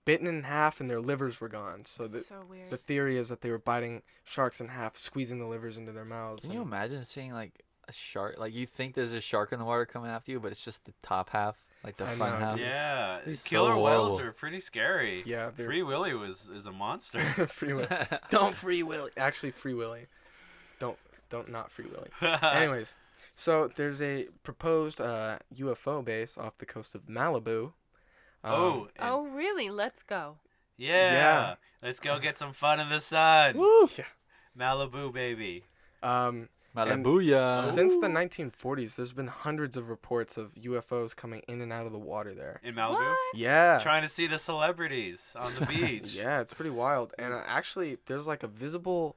Speaker 4: bitten in half and their livers were gone. So
Speaker 7: So weird.
Speaker 4: the theory is that they were biting sharks in half, squeezing the livers into their mouths.
Speaker 5: Can you
Speaker 4: and-
Speaker 5: imagine seeing a shark? You think there's a shark in the water coming after you, but it's just the top half, the
Speaker 4: I
Speaker 5: front
Speaker 4: know,
Speaker 5: half.
Speaker 4: dude.
Speaker 6: Yeah.
Speaker 5: He's so
Speaker 6: Killer whales
Speaker 5: horrible.
Speaker 6: are pretty scary.
Speaker 4: Yeah, they're
Speaker 6: Free Willy is a monster.
Speaker 4: free will. Don't free Willy. Actually, free Willy. Don't not free Willy. Anyways, so there's a proposed UFO base off the coast of Malibu.
Speaker 6: And
Speaker 7: Oh really? Let's go.
Speaker 6: yeah.
Speaker 4: Yeah.
Speaker 6: Let's go get some fun in the sun.
Speaker 5: Woo!
Speaker 4: Yeah.
Speaker 6: Malibu, baby.
Speaker 5: Malibuya.
Speaker 4: Since the 1940s, there's been hundreds of reports of UFOs coming in and out of the water there.
Speaker 6: In Malibu?
Speaker 7: What?
Speaker 4: Yeah.
Speaker 6: Trying to see the celebrities on the beach.
Speaker 4: Yeah, it's pretty wild. And actually, there's a visible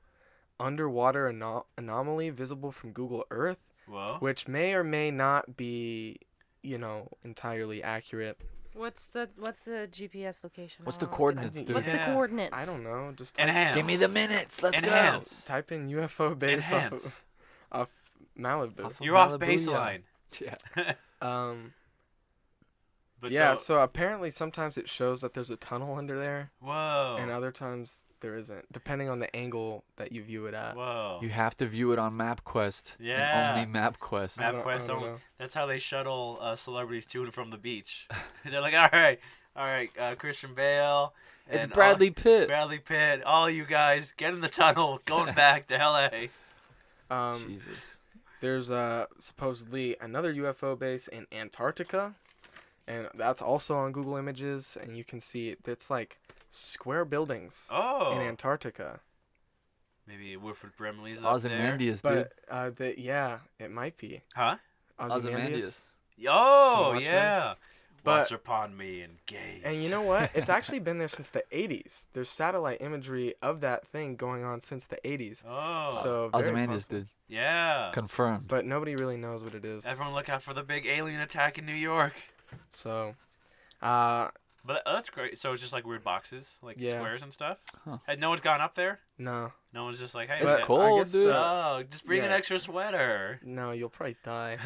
Speaker 4: underwater anomaly visible from Google Earth,
Speaker 6: Whoa.
Speaker 4: which may or may not be, entirely accurate.
Speaker 7: What's the GPS location?
Speaker 5: What's
Speaker 7: I
Speaker 5: the
Speaker 7: don't know.
Speaker 5: coordinates,
Speaker 4: think-
Speaker 5: dude?
Speaker 7: What's
Speaker 6: Yeah.
Speaker 7: the coordinates?
Speaker 4: I don't know. Just
Speaker 6: Enhance.
Speaker 5: Give me the minutes. Let's
Speaker 6: Enhance.
Speaker 4: type in UFO base
Speaker 6: Enhance.
Speaker 4: off Malibu.
Speaker 5: Off of
Speaker 6: You're off
Speaker 5: Malibuya.
Speaker 6: baseline.
Speaker 5: go. Yeah.
Speaker 6: But
Speaker 4: Yeah, so apparently sometimes it shows that there's a tunnel under there,
Speaker 6: Whoa.
Speaker 4: and other times there isn't, depending on the angle that you view it at.
Speaker 6: Whoa.
Speaker 5: You have to view it on MapQuest.
Speaker 6: Yeah.
Speaker 5: And only MapQuest.
Speaker 6: Map-
Speaker 4: I
Speaker 6: MapQuest
Speaker 4: don't
Speaker 6: only.
Speaker 4: know.
Speaker 6: That's how they shuttle celebrities to and from the beach. They're like, all right, Christian Bale.
Speaker 5: It's
Speaker 6: and
Speaker 5: Bradley Pitt.
Speaker 6: Bradley Pitt. All you guys, get in the tunnel, going back to LA.
Speaker 5: Jesus.
Speaker 4: There's supposedly another UFO base in Antarctica, and that's also on Google Images, and you can see it's square buildings
Speaker 6: Oh.
Speaker 4: in Antarctica.
Speaker 6: Maybe Wilfred Brimley's
Speaker 5: It's
Speaker 6: up there.
Speaker 5: Ozymandias, dude.
Speaker 4: But yeah, it might be.
Speaker 6: Huh?
Speaker 5: Ozymandias.
Speaker 6: Oh,
Speaker 4: Watchmen?
Speaker 6: yeah.
Speaker 4: But-
Speaker 6: Watch upon me and gaze.
Speaker 4: And you know what? It's actually been there since the 80s. There's satellite imagery of that thing going on since the 80s.
Speaker 6: Oh.
Speaker 4: So very
Speaker 5: Ozymandias,
Speaker 4: possible.
Speaker 5: dude.
Speaker 6: yeah.
Speaker 5: Confirmed.
Speaker 4: But nobody really knows what it is.
Speaker 6: Everyone look out for the big alien attack in New York.
Speaker 4: So,
Speaker 6: But that's great. So it's just weird boxes,
Speaker 4: Yeah.
Speaker 6: squares and stuff.
Speaker 5: Huh.
Speaker 6: Had no one's gone up there.
Speaker 4: no.
Speaker 6: No one's just like, hey,
Speaker 5: It's
Speaker 4: But
Speaker 6: man,
Speaker 5: cold,
Speaker 4: I guess
Speaker 5: dude.
Speaker 6: Oh, just bring an
Speaker 4: Yeah.
Speaker 6: extra sweater.
Speaker 4: No, you'll probably die.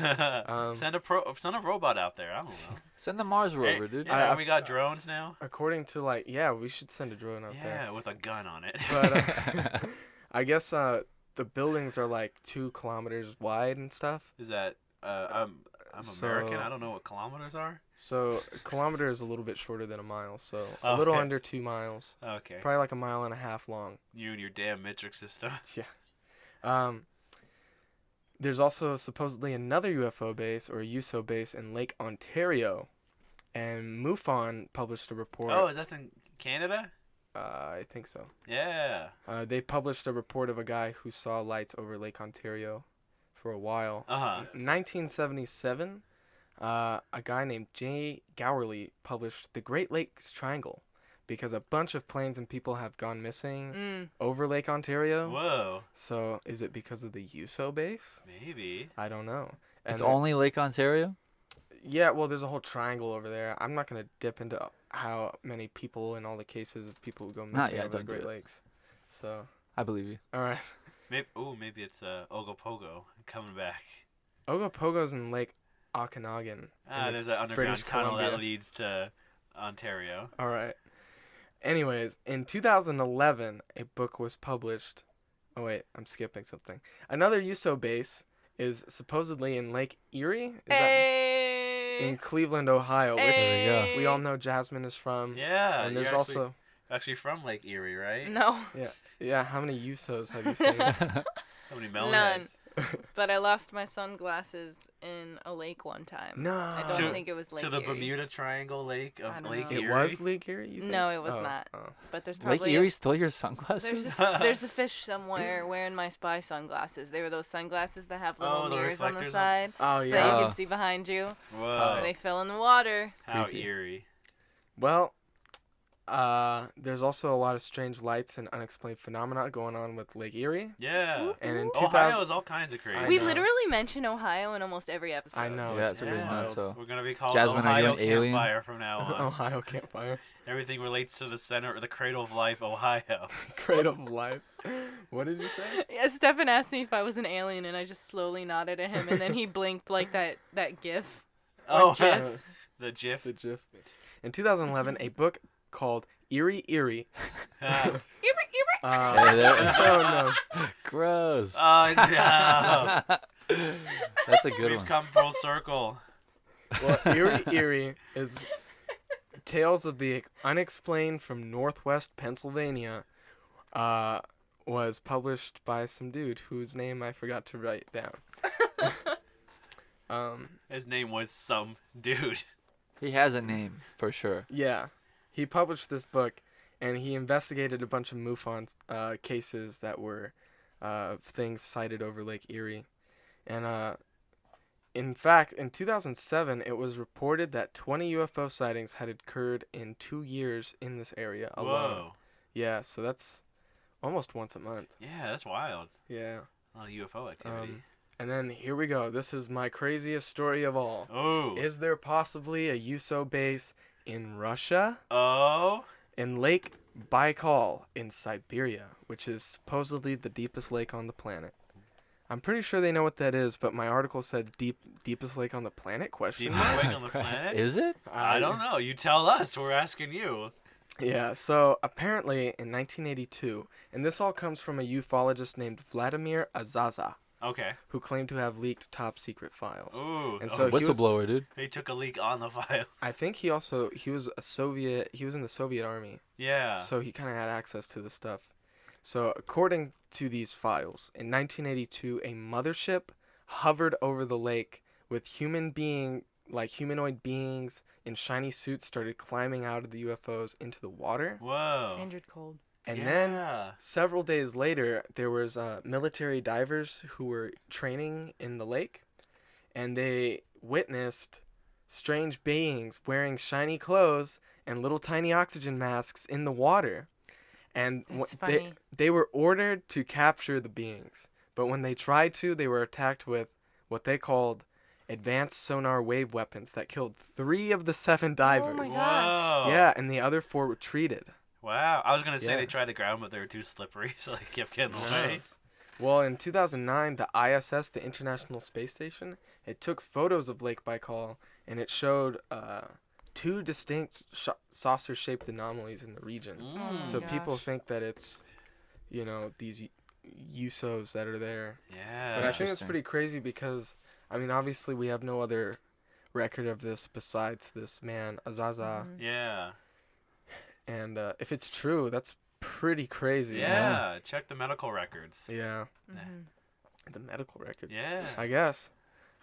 Speaker 6: Send a robot out there. I don't know.
Speaker 5: Send the Mars rover,
Speaker 6: Hey,
Speaker 5: dude.
Speaker 6: Yeah,
Speaker 4: I-
Speaker 6: we got drones now.
Speaker 4: According to we should send a drone out
Speaker 6: Yeah,
Speaker 4: there.
Speaker 6: with a gun on it.
Speaker 4: But I guess the buildings are 2 kilometers wide and stuff.
Speaker 6: Is that I'm
Speaker 4: So-
Speaker 6: American. I don't know what kilometers are.
Speaker 4: So a kilometer is a little bit shorter than a mile. So a
Speaker 6: Oh,
Speaker 4: little
Speaker 6: okay.
Speaker 4: under 2 miles.
Speaker 6: Okay.
Speaker 4: Probably a mile and a half long.
Speaker 6: You and your damn metric system.
Speaker 4: There's also supposedly another UFO base or USO base in Lake Ontario, And MUFON published a report.
Speaker 6: Oh, is that in Canada?
Speaker 4: I think so.
Speaker 6: Yeah.
Speaker 4: They published a report of a guy who saw lights over Lake Ontario for a while.
Speaker 6: Uh-huh.
Speaker 4: 1977, a guy named J. Gowerly published the Great Lakes Triangle because a bunch of planes and people have gone missing over Lake Ontario.
Speaker 6: Whoa.
Speaker 4: So is it because of the USO base?
Speaker 6: Maybe.
Speaker 4: I don't know. And
Speaker 5: It's only Lake Ontario?
Speaker 4: Yeah, well, there's a whole triangle over there. I'm not going to dip into how many people and all the cases of people who go missing over the
Speaker 5: don't do
Speaker 4: Great
Speaker 5: it.
Speaker 4: Lakes. So,
Speaker 5: I believe you.
Speaker 4: all right.
Speaker 6: Maybe it's Ogopogo coming back.
Speaker 4: Ogopogo's in Lake Okanagan. in the
Speaker 6: There's an underground
Speaker 4: British
Speaker 6: tunnel
Speaker 4: Columbia.
Speaker 6: that leads to Ontario.
Speaker 4: All right. Anyways, in 2011, a book was published. Oh, wait, I'm skipping something. Another USO base is supposedly in Lake Erie? In Cleveland, Ohio, which
Speaker 5: There you go.
Speaker 4: we all know Jasmine is from.
Speaker 6: Yeah.
Speaker 4: And there's
Speaker 6: you're
Speaker 4: also...
Speaker 6: actually from Lake Erie, right?
Speaker 7: No,
Speaker 4: Yeah, how many USOs have you seen?
Speaker 6: How many
Speaker 7: none.
Speaker 6: melonheads?
Speaker 7: But I lost my sunglasses in a lake one time.
Speaker 4: No.
Speaker 7: I don't
Speaker 6: To-
Speaker 7: think it was Lake
Speaker 6: To the
Speaker 7: Erie.
Speaker 6: Bermuda Triangle Lake
Speaker 7: I
Speaker 6: of
Speaker 7: don't
Speaker 6: Lake
Speaker 7: know.
Speaker 4: It
Speaker 6: Erie.
Speaker 4: was Lake Erie? You think?
Speaker 7: No, it was
Speaker 4: Oh,
Speaker 7: not.
Speaker 4: oh.
Speaker 7: But there's
Speaker 5: Lake
Speaker 7: probably
Speaker 5: Erie stole your sunglasses?
Speaker 7: there's a fish somewhere wearing my spy sunglasses. They were those sunglasses that have little
Speaker 6: Oh, the
Speaker 7: mirrors on the
Speaker 6: reflectors
Speaker 7: side,
Speaker 4: Oh,
Speaker 7: so
Speaker 4: yeah.
Speaker 7: that you
Speaker 5: Oh.
Speaker 7: can see behind you.
Speaker 6: Whoa.
Speaker 7: They fell in the water.
Speaker 6: How
Speaker 5: Creepy.
Speaker 6: eerie.
Speaker 4: Well, there's also a lot of strange lights and unexplained phenomena going on with Lake Erie.
Speaker 6: Yeah.
Speaker 4: And in
Speaker 6: Ohio
Speaker 4: 2000,
Speaker 6: is all kinds of crazy.
Speaker 4: I
Speaker 7: We
Speaker 4: know.
Speaker 7: literally mention Ohio in almost every episode.
Speaker 4: I know.
Speaker 5: Yeah, it's
Speaker 6: Yeah.
Speaker 5: pretty nuts. So
Speaker 6: We're gonna be called
Speaker 5: Jasmine, are you
Speaker 6: Ohio
Speaker 5: an alien?
Speaker 6: Campfire from now on.
Speaker 4: Ohio Campfire.
Speaker 6: Everything relates to the center, the cradle of life, Ohio.
Speaker 4: Cradle of life. What did you say?
Speaker 7: Yeah, Stefan asked me if I was an alien, and I just slowly nodded at him, and then he blinked like that GIF.
Speaker 6: Oh,
Speaker 7: GIF.
Speaker 6: the GIF.
Speaker 4: The GIF. In 2011, a book called Eerie.
Speaker 6: Ah.
Speaker 5: Hey, there-
Speaker 4: Oh, no.
Speaker 5: gross.
Speaker 6: Oh no!
Speaker 5: That's a good
Speaker 6: We've
Speaker 5: one.
Speaker 6: come full circle.
Speaker 4: Well, Eerie is Tales of the Unexplained from Northwest Pennsylvania. Was published by some dude whose name I forgot to write down.
Speaker 6: His name was some dude.
Speaker 5: He has a name for sure.
Speaker 4: Yeah, he published this book, and he investigated a bunch of MUFON cases that were things sighted over Lake Erie, and in fact, in 2007, it was reported that 20 UFO sightings had occurred in 2 years in this area alone.
Speaker 6: Whoa.
Speaker 4: Yeah, so that's almost once a month.
Speaker 6: Yeah, that's wild.
Speaker 4: Yeah.
Speaker 6: A lot of UFO activity.
Speaker 4: And then here we go. This is my craziest story of all.
Speaker 6: Oh.
Speaker 4: Is there possibly a USO base in Russia?
Speaker 6: Oh.
Speaker 4: In Lake Baikal in Siberia, which is supposedly the deepest lake on the planet. I'm pretty sure they know what that is, but my article said deepest lake on the planet? Question
Speaker 6: Deepest
Speaker 4: mark?
Speaker 6: lake on the planet?
Speaker 5: Is it?
Speaker 6: I don't know. You tell us. We're asking you.
Speaker 4: Yeah, so apparently in 1982, and this all comes from a ufologist named Vladimir Azaza,
Speaker 6: Okay.
Speaker 4: who claimed to have leaked top secret files.
Speaker 6: Ooh.
Speaker 4: And
Speaker 6: oh,
Speaker 4: so he was-
Speaker 5: Whistleblower, dude.
Speaker 6: he took a leak on the files.
Speaker 4: I think he was in the Soviet army,
Speaker 6: Yeah.
Speaker 4: so he kind of had access to this stuff. So according to these files, in 1982, a mothership hovered over the lake with humanoid beings in shiny suits started climbing out of the UFOs into the water.
Speaker 6: Whoa.
Speaker 7: Android cold.
Speaker 4: And
Speaker 6: yeah.
Speaker 4: then several days later, there was military divers who were training in the lake, and they witnessed strange beings wearing shiny clothes and little tiny oxygen masks in the water. And
Speaker 7: That's
Speaker 4: they
Speaker 7: funny.
Speaker 4: they were ordered to capture the beings, but when they tried to, they were attacked with what they called advanced sonar wave weapons that killed 3 of the 7 divers.
Speaker 7: Oh my
Speaker 6: Whoa.
Speaker 7: gosh.
Speaker 4: Yeah, and the other 4 retreated.
Speaker 6: Wow. I was going to say
Speaker 4: Yeah.
Speaker 6: they tried to ground, but they were too slippery, so they kept getting away.
Speaker 4: Well, in 2009, the ISS, the International Space Station, it took photos of Lake Baikal, and it showed 2 distinct saucer-shaped anomalies in the region.
Speaker 7: Oh my
Speaker 4: So people
Speaker 7: gosh.
Speaker 4: think that it's, these USOs that are there.
Speaker 6: Yeah.
Speaker 4: But I think it's
Speaker 5: Interesting.
Speaker 4: pretty crazy because, I mean, obviously we have no other record of this besides this man, Azaza.
Speaker 7: Mhm.
Speaker 6: Yeah.
Speaker 4: And if it's true, that's pretty crazy.
Speaker 6: Yeah. Check the medical records.
Speaker 4: Yeah.
Speaker 7: Mhm.
Speaker 4: The medical records.
Speaker 6: Yeah.
Speaker 4: I guess.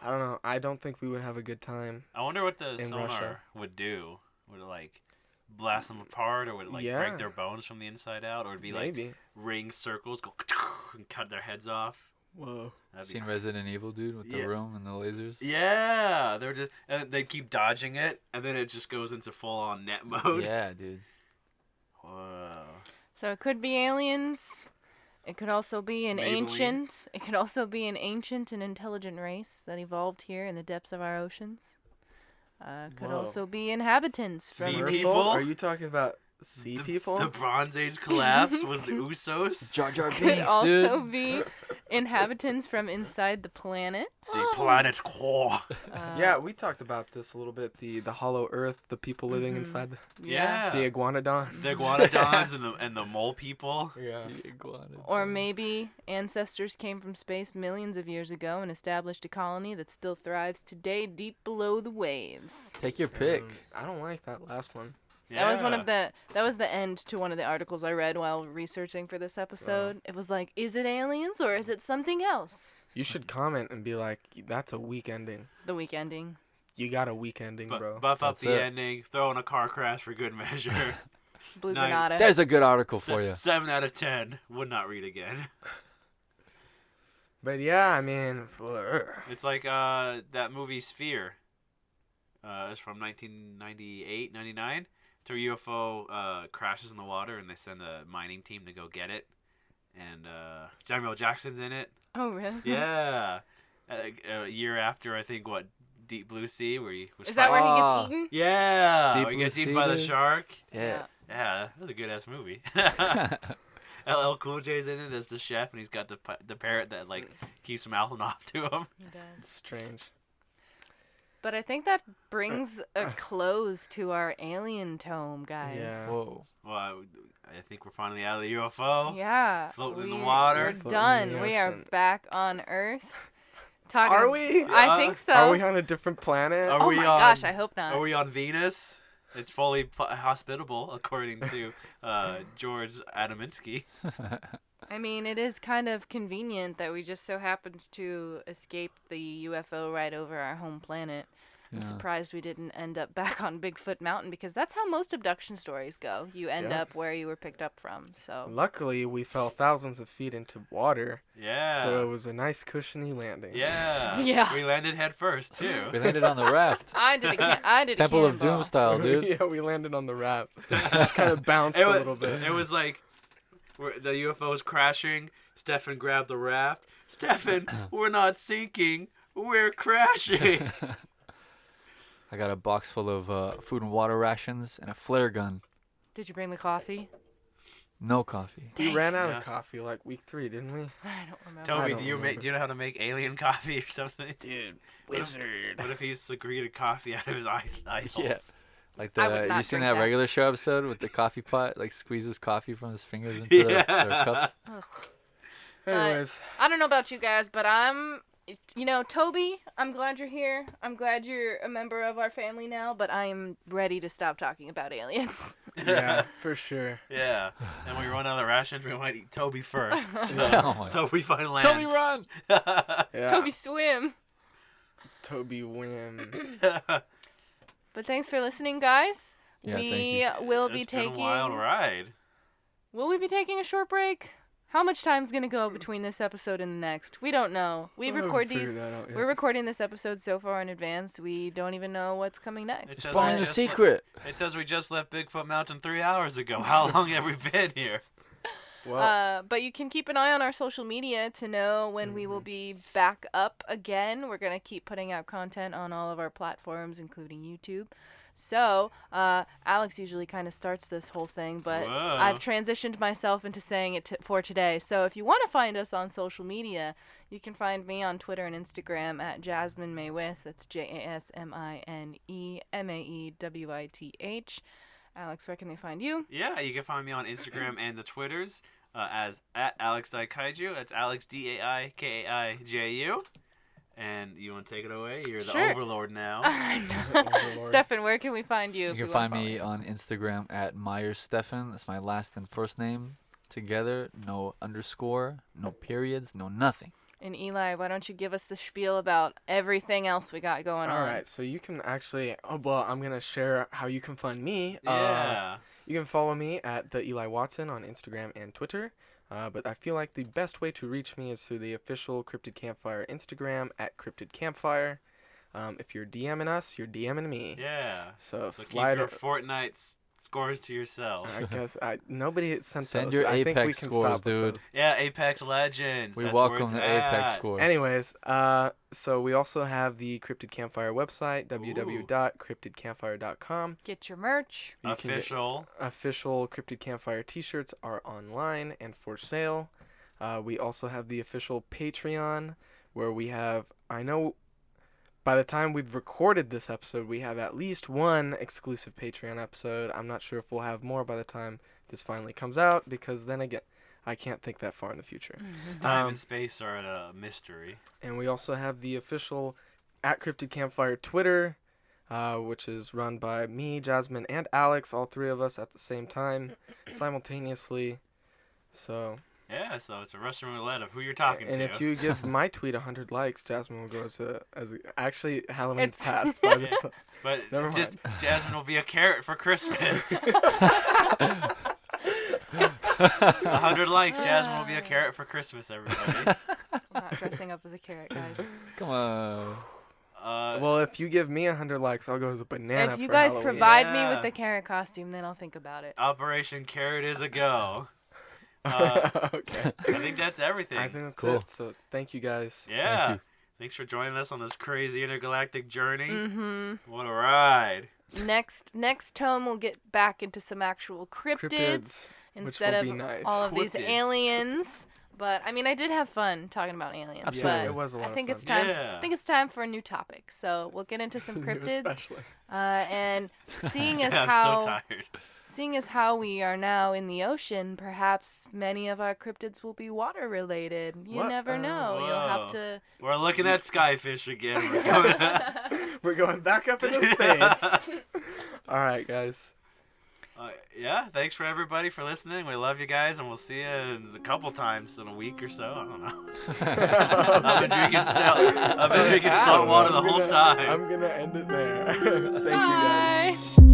Speaker 4: I don't know. I don't think we would have a good time.
Speaker 6: I wonder what the
Speaker 4: In
Speaker 6: sonar
Speaker 4: Russia.
Speaker 6: would do. Would it like blast them apart, or would it like
Speaker 4: Yeah.
Speaker 6: break their bones from the inside out, or would it be like
Speaker 4: Maybe.
Speaker 6: ring circles, go and cut their heads off?
Speaker 4: Whoa.
Speaker 6: That'd be
Speaker 5: Seen Resident Evil, dude, with the
Speaker 6: Yeah.
Speaker 5: room and the lasers?
Speaker 6: Yeah, they're just and they keep dodging it, and then it just goes into full on net mode.
Speaker 5: Yeah, dude.
Speaker 6: Whoa.
Speaker 7: So it could be aliens. It could also be an
Speaker 6: Maybelline.
Speaker 7: ancient. It could also be an ancient and intelligent race that evolved here in the depths of our oceans. Could
Speaker 4: Whoa.
Speaker 7: also be inhabitants
Speaker 6: Sea
Speaker 7: from.
Speaker 4: Merfolk?
Speaker 6: people?
Speaker 4: Are you talking about sea people?
Speaker 6: The Bronze Age collapse was the Usos.
Speaker 5: Jar Jar
Speaker 7: Could
Speaker 5: Binks,
Speaker 7: also
Speaker 5: dude.
Speaker 7: be inhabitants from inside the planet.
Speaker 6: The planet's core.
Speaker 4: Yeah, we talked about this a little bit. The hollow Earth, the people living inside
Speaker 6: Yeah.
Speaker 4: the iguanodon.
Speaker 6: The iguanodons and the mole people.
Speaker 4: Yeah.
Speaker 5: The iguana.
Speaker 7: Or maybe ancestors came from space millions of years ago and established a colony that still thrives today deep below the waves.
Speaker 5: Take your pick.
Speaker 4: I don't like that last one.
Speaker 7: That was that was the end to one of the articles I read while researching for this episode. It was like, is it aliens or is it something else?
Speaker 4: You should comment and be like, that's a weak ending.
Speaker 7: The week ending.
Speaker 4: You got a weak ending, bro.
Speaker 6: Buff up
Speaker 5: That's
Speaker 6: the
Speaker 5: it.
Speaker 6: ending, throw in a car crash for good measure.
Speaker 7: Blue
Speaker 6: Nine.
Speaker 7: Granada.
Speaker 5: There's a good article for you.
Speaker 6: 7 out of 10. Would not read again.
Speaker 4: But yeah, I mean,
Speaker 6: It's like that movie Sphere. It's from 1998, 99. So a UFO years in the water, and they send a mining team to go get it. And Samuel Jackson's in it.
Speaker 7: Oh, really?
Speaker 6: Yeah. A year after, I think, Deep Blue Sea, where he was
Speaker 7: Is that where he
Speaker 5: Ah.
Speaker 7: gets eaten?
Speaker 6: Yeah.
Speaker 5: Deep
Speaker 6: Where he
Speaker 5: Blue
Speaker 6: gets eaten
Speaker 5: Sea,
Speaker 6: by the
Speaker 5: dude?
Speaker 6: shark.
Speaker 5: Yeah.
Speaker 6: Yeah, that was a good-ass movie. LL Cool J's in it as the chef, and he's got the parrot that, like, keeps mouthing off to him.
Speaker 7: He does.
Speaker 4: it's strange.
Speaker 7: But I think that brings a close to our alien tome, guys.
Speaker 4: Yeah.
Speaker 5: Whoa.
Speaker 6: Well, I think we're finally out of the UFO.
Speaker 7: Yeah.
Speaker 6: Floating in the
Speaker 7: we-
Speaker 6: water.
Speaker 7: We're
Speaker 4: Floating in
Speaker 7: done.
Speaker 4: the
Speaker 7: We are
Speaker 4: ocean.
Speaker 7: back on Earth. Talking,
Speaker 4: Are we?
Speaker 7: I think so.
Speaker 4: Are we on a different planet?
Speaker 6: Are
Speaker 7: Oh
Speaker 6: we
Speaker 7: my
Speaker 6: on-
Speaker 7: gosh, I hope not.
Speaker 6: Are we on Venus? It's fully hospitable, according to George Adaminsky.
Speaker 7: I mean, it is kind of convenient that we just so happened to escape the UFO right over our home planet. I'm
Speaker 5: Yeah.
Speaker 7: surprised we didn't end up back on Bigfoot Mountain because that's how most abduction stories go. You end
Speaker 4: Yeah.
Speaker 7: up where you were picked up from. So
Speaker 4: Luckily, we fell thousands of feet into water,
Speaker 6: Yeah.
Speaker 4: so it was a nice cushiony landing.
Speaker 6: Yeah.
Speaker 7: Yeah.
Speaker 6: We landed head first, too.
Speaker 5: We landed on the raft.
Speaker 7: I did a
Speaker 5: Temple of
Speaker 7: cannonball.
Speaker 5: Doom style, dude.
Speaker 4: Yeah, we landed on the raft. Just kind of bounced
Speaker 6: It
Speaker 4: a
Speaker 6: was,
Speaker 4: little bit.
Speaker 6: It was like the UFO was crashing. Stefan grabbed the raft. Stefan, we're not sinking. We're crashing.
Speaker 5: I got a box full of food and water rations and a flare gun.
Speaker 7: Did you bring the coffee?
Speaker 5: No coffee.
Speaker 4: We ran out
Speaker 6: Yeah.
Speaker 4: of coffee like week 3, didn't we?
Speaker 7: I don't remember.
Speaker 6: Toby,
Speaker 4: don't
Speaker 6: do you
Speaker 4: remember.
Speaker 6: know how to make alien coffee or something?
Speaker 4: Dude,
Speaker 6: What if-
Speaker 4: wizard.
Speaker 6: What if he secreted coffee out of his eye holes?
Speaker 5: Yeah. Like
Speaker 7: I would
Speaker 5: you
Speaker 7: not
Speaker 5: seen
Speaker 7: drink
Speaker 5: that
Speaker 7: that.
Speaker 5: regular show episode with the coffee pot, like squeezes coffee from his fingers into their cups?
Speaker 7: Ugh.
Speaker 4: Anyways,
Speaker 7: I don't know about you guys, but Toby, I'm glad you're here. I'm glad you're a member of our family now, but I'm ready to stop talking about aliens.
Speaker 4: yeah, for sure.
Speaker 6: Yeah. And when we run out of rations, we might eat Toby first.
Speaker 5: Oh my
Speaker 6: So we find land.
Speaker 5: Toby, run!
Speaker 4: Yeah.
Speaker 7: Toby, swim.
Speaker 4: Toby win.
Speaker 7: But thanks for listening, guys.
Speaker 5: Yeah, thank
Speaker 7: we
Speaker 5: you.
Speaker 7: will be
Speaker 6: It's been
Speaker 7: taking.
Speaker 6: a wild ride.
Speaker 7: Will we be taking a short break? How much time's gonna go between this episode and the next? We don't know. We
Speaker 4: We'll
Speaker 7: record
Speaker 4: figure
Speaker 7: these.
Speaker 4: that out, yeah.
Speaker 7: We're recording this episode so far in advance. We don't even know what's coming next.
Speaker 6: It says
Speaker 5: Spawning
Speaker 6: we
Speaker 5: the
Speaker 6: just-
Speaker 5: secret.
Speaker 6: It says we just left Bigfoot Mountain 3 hours ago. How long have we been here?
Speaker 4: Well,
Speaker 7: But you can keep an eye on our social media to know when we will be back up again. We're going to keep putting out content on all of our platforms, including YouTube. So, Alex usually kind of starts this whole thing, but
Speaker 6: Whoa.
Speaker 7: I've transitioned myself into saying it for today. So if you want to find us on social media, you can find me on Twitter and Instagram at Jasmine Maywith. That's JasmineMaewith. Alex, where can they find you?
Speaker 6: Yeah, you can find me on Instagram and the Twitters as at AlexDaiKaiju. That's Alex DAIKAIJU. And you want to take it away? You're the
Speaker 7: Sure.
Speaker 6: overlord now.
Speaker 4: Overlord.
Speaker 7: Stefan, where can we find you?
Speaker 5: You
Speaker 7: if
Speaker 5: can
Speaker 7: we wanna
Speaker 5: find me
Speaker 7: follow
Speaker 5: on Instagram at MyersStefan. That's my last and first name together. No underscore, no periods, no nothing.
Speaker 7: you? And Eli, why don't you give us the spiel about everything else we got going on?
Speaker 4: All right, so you can actually. Oh, well, I'm gonna share how you can find me.
Speaker 6: Yeah.
Speaker 4: You can follow me at the Eli Watson on Instagram and Twitter. But I feel like the best way to reach me is through the official Cryptid Campfire Instagram at Cryptid Campfire. If you're DMing us, you're DMing me.
Speaker 6: Yeah.
Speaker 4: So
Speaker 6: keep
Speaker 4: slide
Speaker 6: your
Speaker 4: it.
Speaker 6: Fortnite scores to yourself.
Speaker 4: I guess nobody sent
Speaker 5: Send
Speaker 4: those.
Speaker 5: your
Speaker 4: I think we
Speaker 5: Apex
Speaker 4: can
Speaker 5: scores,
Speaker 4: stop with
Speaker 5: dude.
Speaker 4: those.
Speaker 6: Yeah, Apex Legends.
Speaker 5: We
Speaker 6: That's
Speaker 5: welcome
Speaker 6: where
Speaker 5: the
Speaker 6: it's
Speaker 5: Apex
Speaker 6: at.
Speaker 5: scores.
Speaker 4: Anyways, so we also have the Cryptid Campfire website, www.cryptidcampfire.com.
Speaker 7: Get your merch.
Speaker 4: You can get
Speaker 6: Official.
Speaker 4: official Cryptid Campfire t-shirts are online and for sale. We also have the official Patreon where we have, I know by the time we've recorded this episode, we have at least one exclusive Patreon episode. I'm not sure if we'll have more by the time this finally comes out because then again, I can't think that far in the future.
Speaker 6: Time and space are a mystery.
Speaker 4: And we also have the official at Cryptid Campfire Twitter, which is run by me, Jasmine, and Alex, all three of us at the same time, simultaneously. So.
Speaker 6: Yeah, so it's a Russian roulette of who you're talking to.
Speaker 4: And if you give my tweet 100 likes, Jasmine will go actually Halloween's passed by this time.
Speaker 6: But
Speaker 4: Never
Speaker 6: just
Speaker 4: mind.
Speaker 6: Jasmine will be a carrot for Christmas. 100 likes, Jasmine will be a carrot for Christmas, everybody.
Speaker 7: I'm not dressing up as a carrot, guys.
Speaker 5: Come on.
Speaker 4: Well, if you give me 100 likes, I'll go as a banana
Speaker 7: If you
Speaker 4: for
Speaker 7: guys
Speaker 4: Halloween.
Speaker 7: provide me
Speaker 6: Yeah.
Speaker 7: with the carrot costume, then I'll think about it.
Speaker 6: Operation Carrot is a go.
Speaker 4: Okay.
Speaker 6: I think that's everything.
Speaker 4: I think that's
Speaker 5: Cool.
Speaker 4: it. So thank you guys.
Speaker 6: Yeah.
Speaker 5: Thank you.
Speaker 6: Thanks for joining us on this crazy intergalactic journey.
Speaker 7: Mm-hmm.
Speaker 6: What a ride.
Speaker 7: Next tome we'll get back into some actual cryptids instead
Speaker 4: will
Speaker 7: of
Speaker 4: be nice.
Speaker 7: all of these
Speaker 6: Cryptids.
Speaker 7: aliens. But I mean, I did have fun talking about aliens.
Speaker 5: Absolutely.
Speaker 7: But
Speaker 4: It was a lot
Speaker 7: I think
Speaker 4: of
Speaker 7: it's
Speaker 4: fun.
Speaker 7: time.
Speaker 6: Yeah.
Speaker 7: I think it's time for a new topic. So we'll get into some
Speaker 4: You
Speaker 7: cryptids.
Speaker 4: especially.
Speaker 7: And seeing as
Speaker 6: I'm
Speaker 7: how
Speaker 6: so tired.
Speaker 7: seeing as how we are now in the ocean, perhaps many of our cryptids will be water related. You
Speaker 4: What?
Speaker 7: never know. You'll
Speaker 6: Whoa.
Speaker 7: have to.
Speaker 6: We're looking at skyfish again. We're going
Speaker 4: We're going back up into space. All right, guys.
Speaker 6: Yeah, thanks for everybody for listening. We love you guys, and we'll see you a couple times in a week or so. I don't know. I've been drinking salt water the whole time.
Speaker 4: I'm gonna end it there. Thank you guys.
Speaker 7: Bye.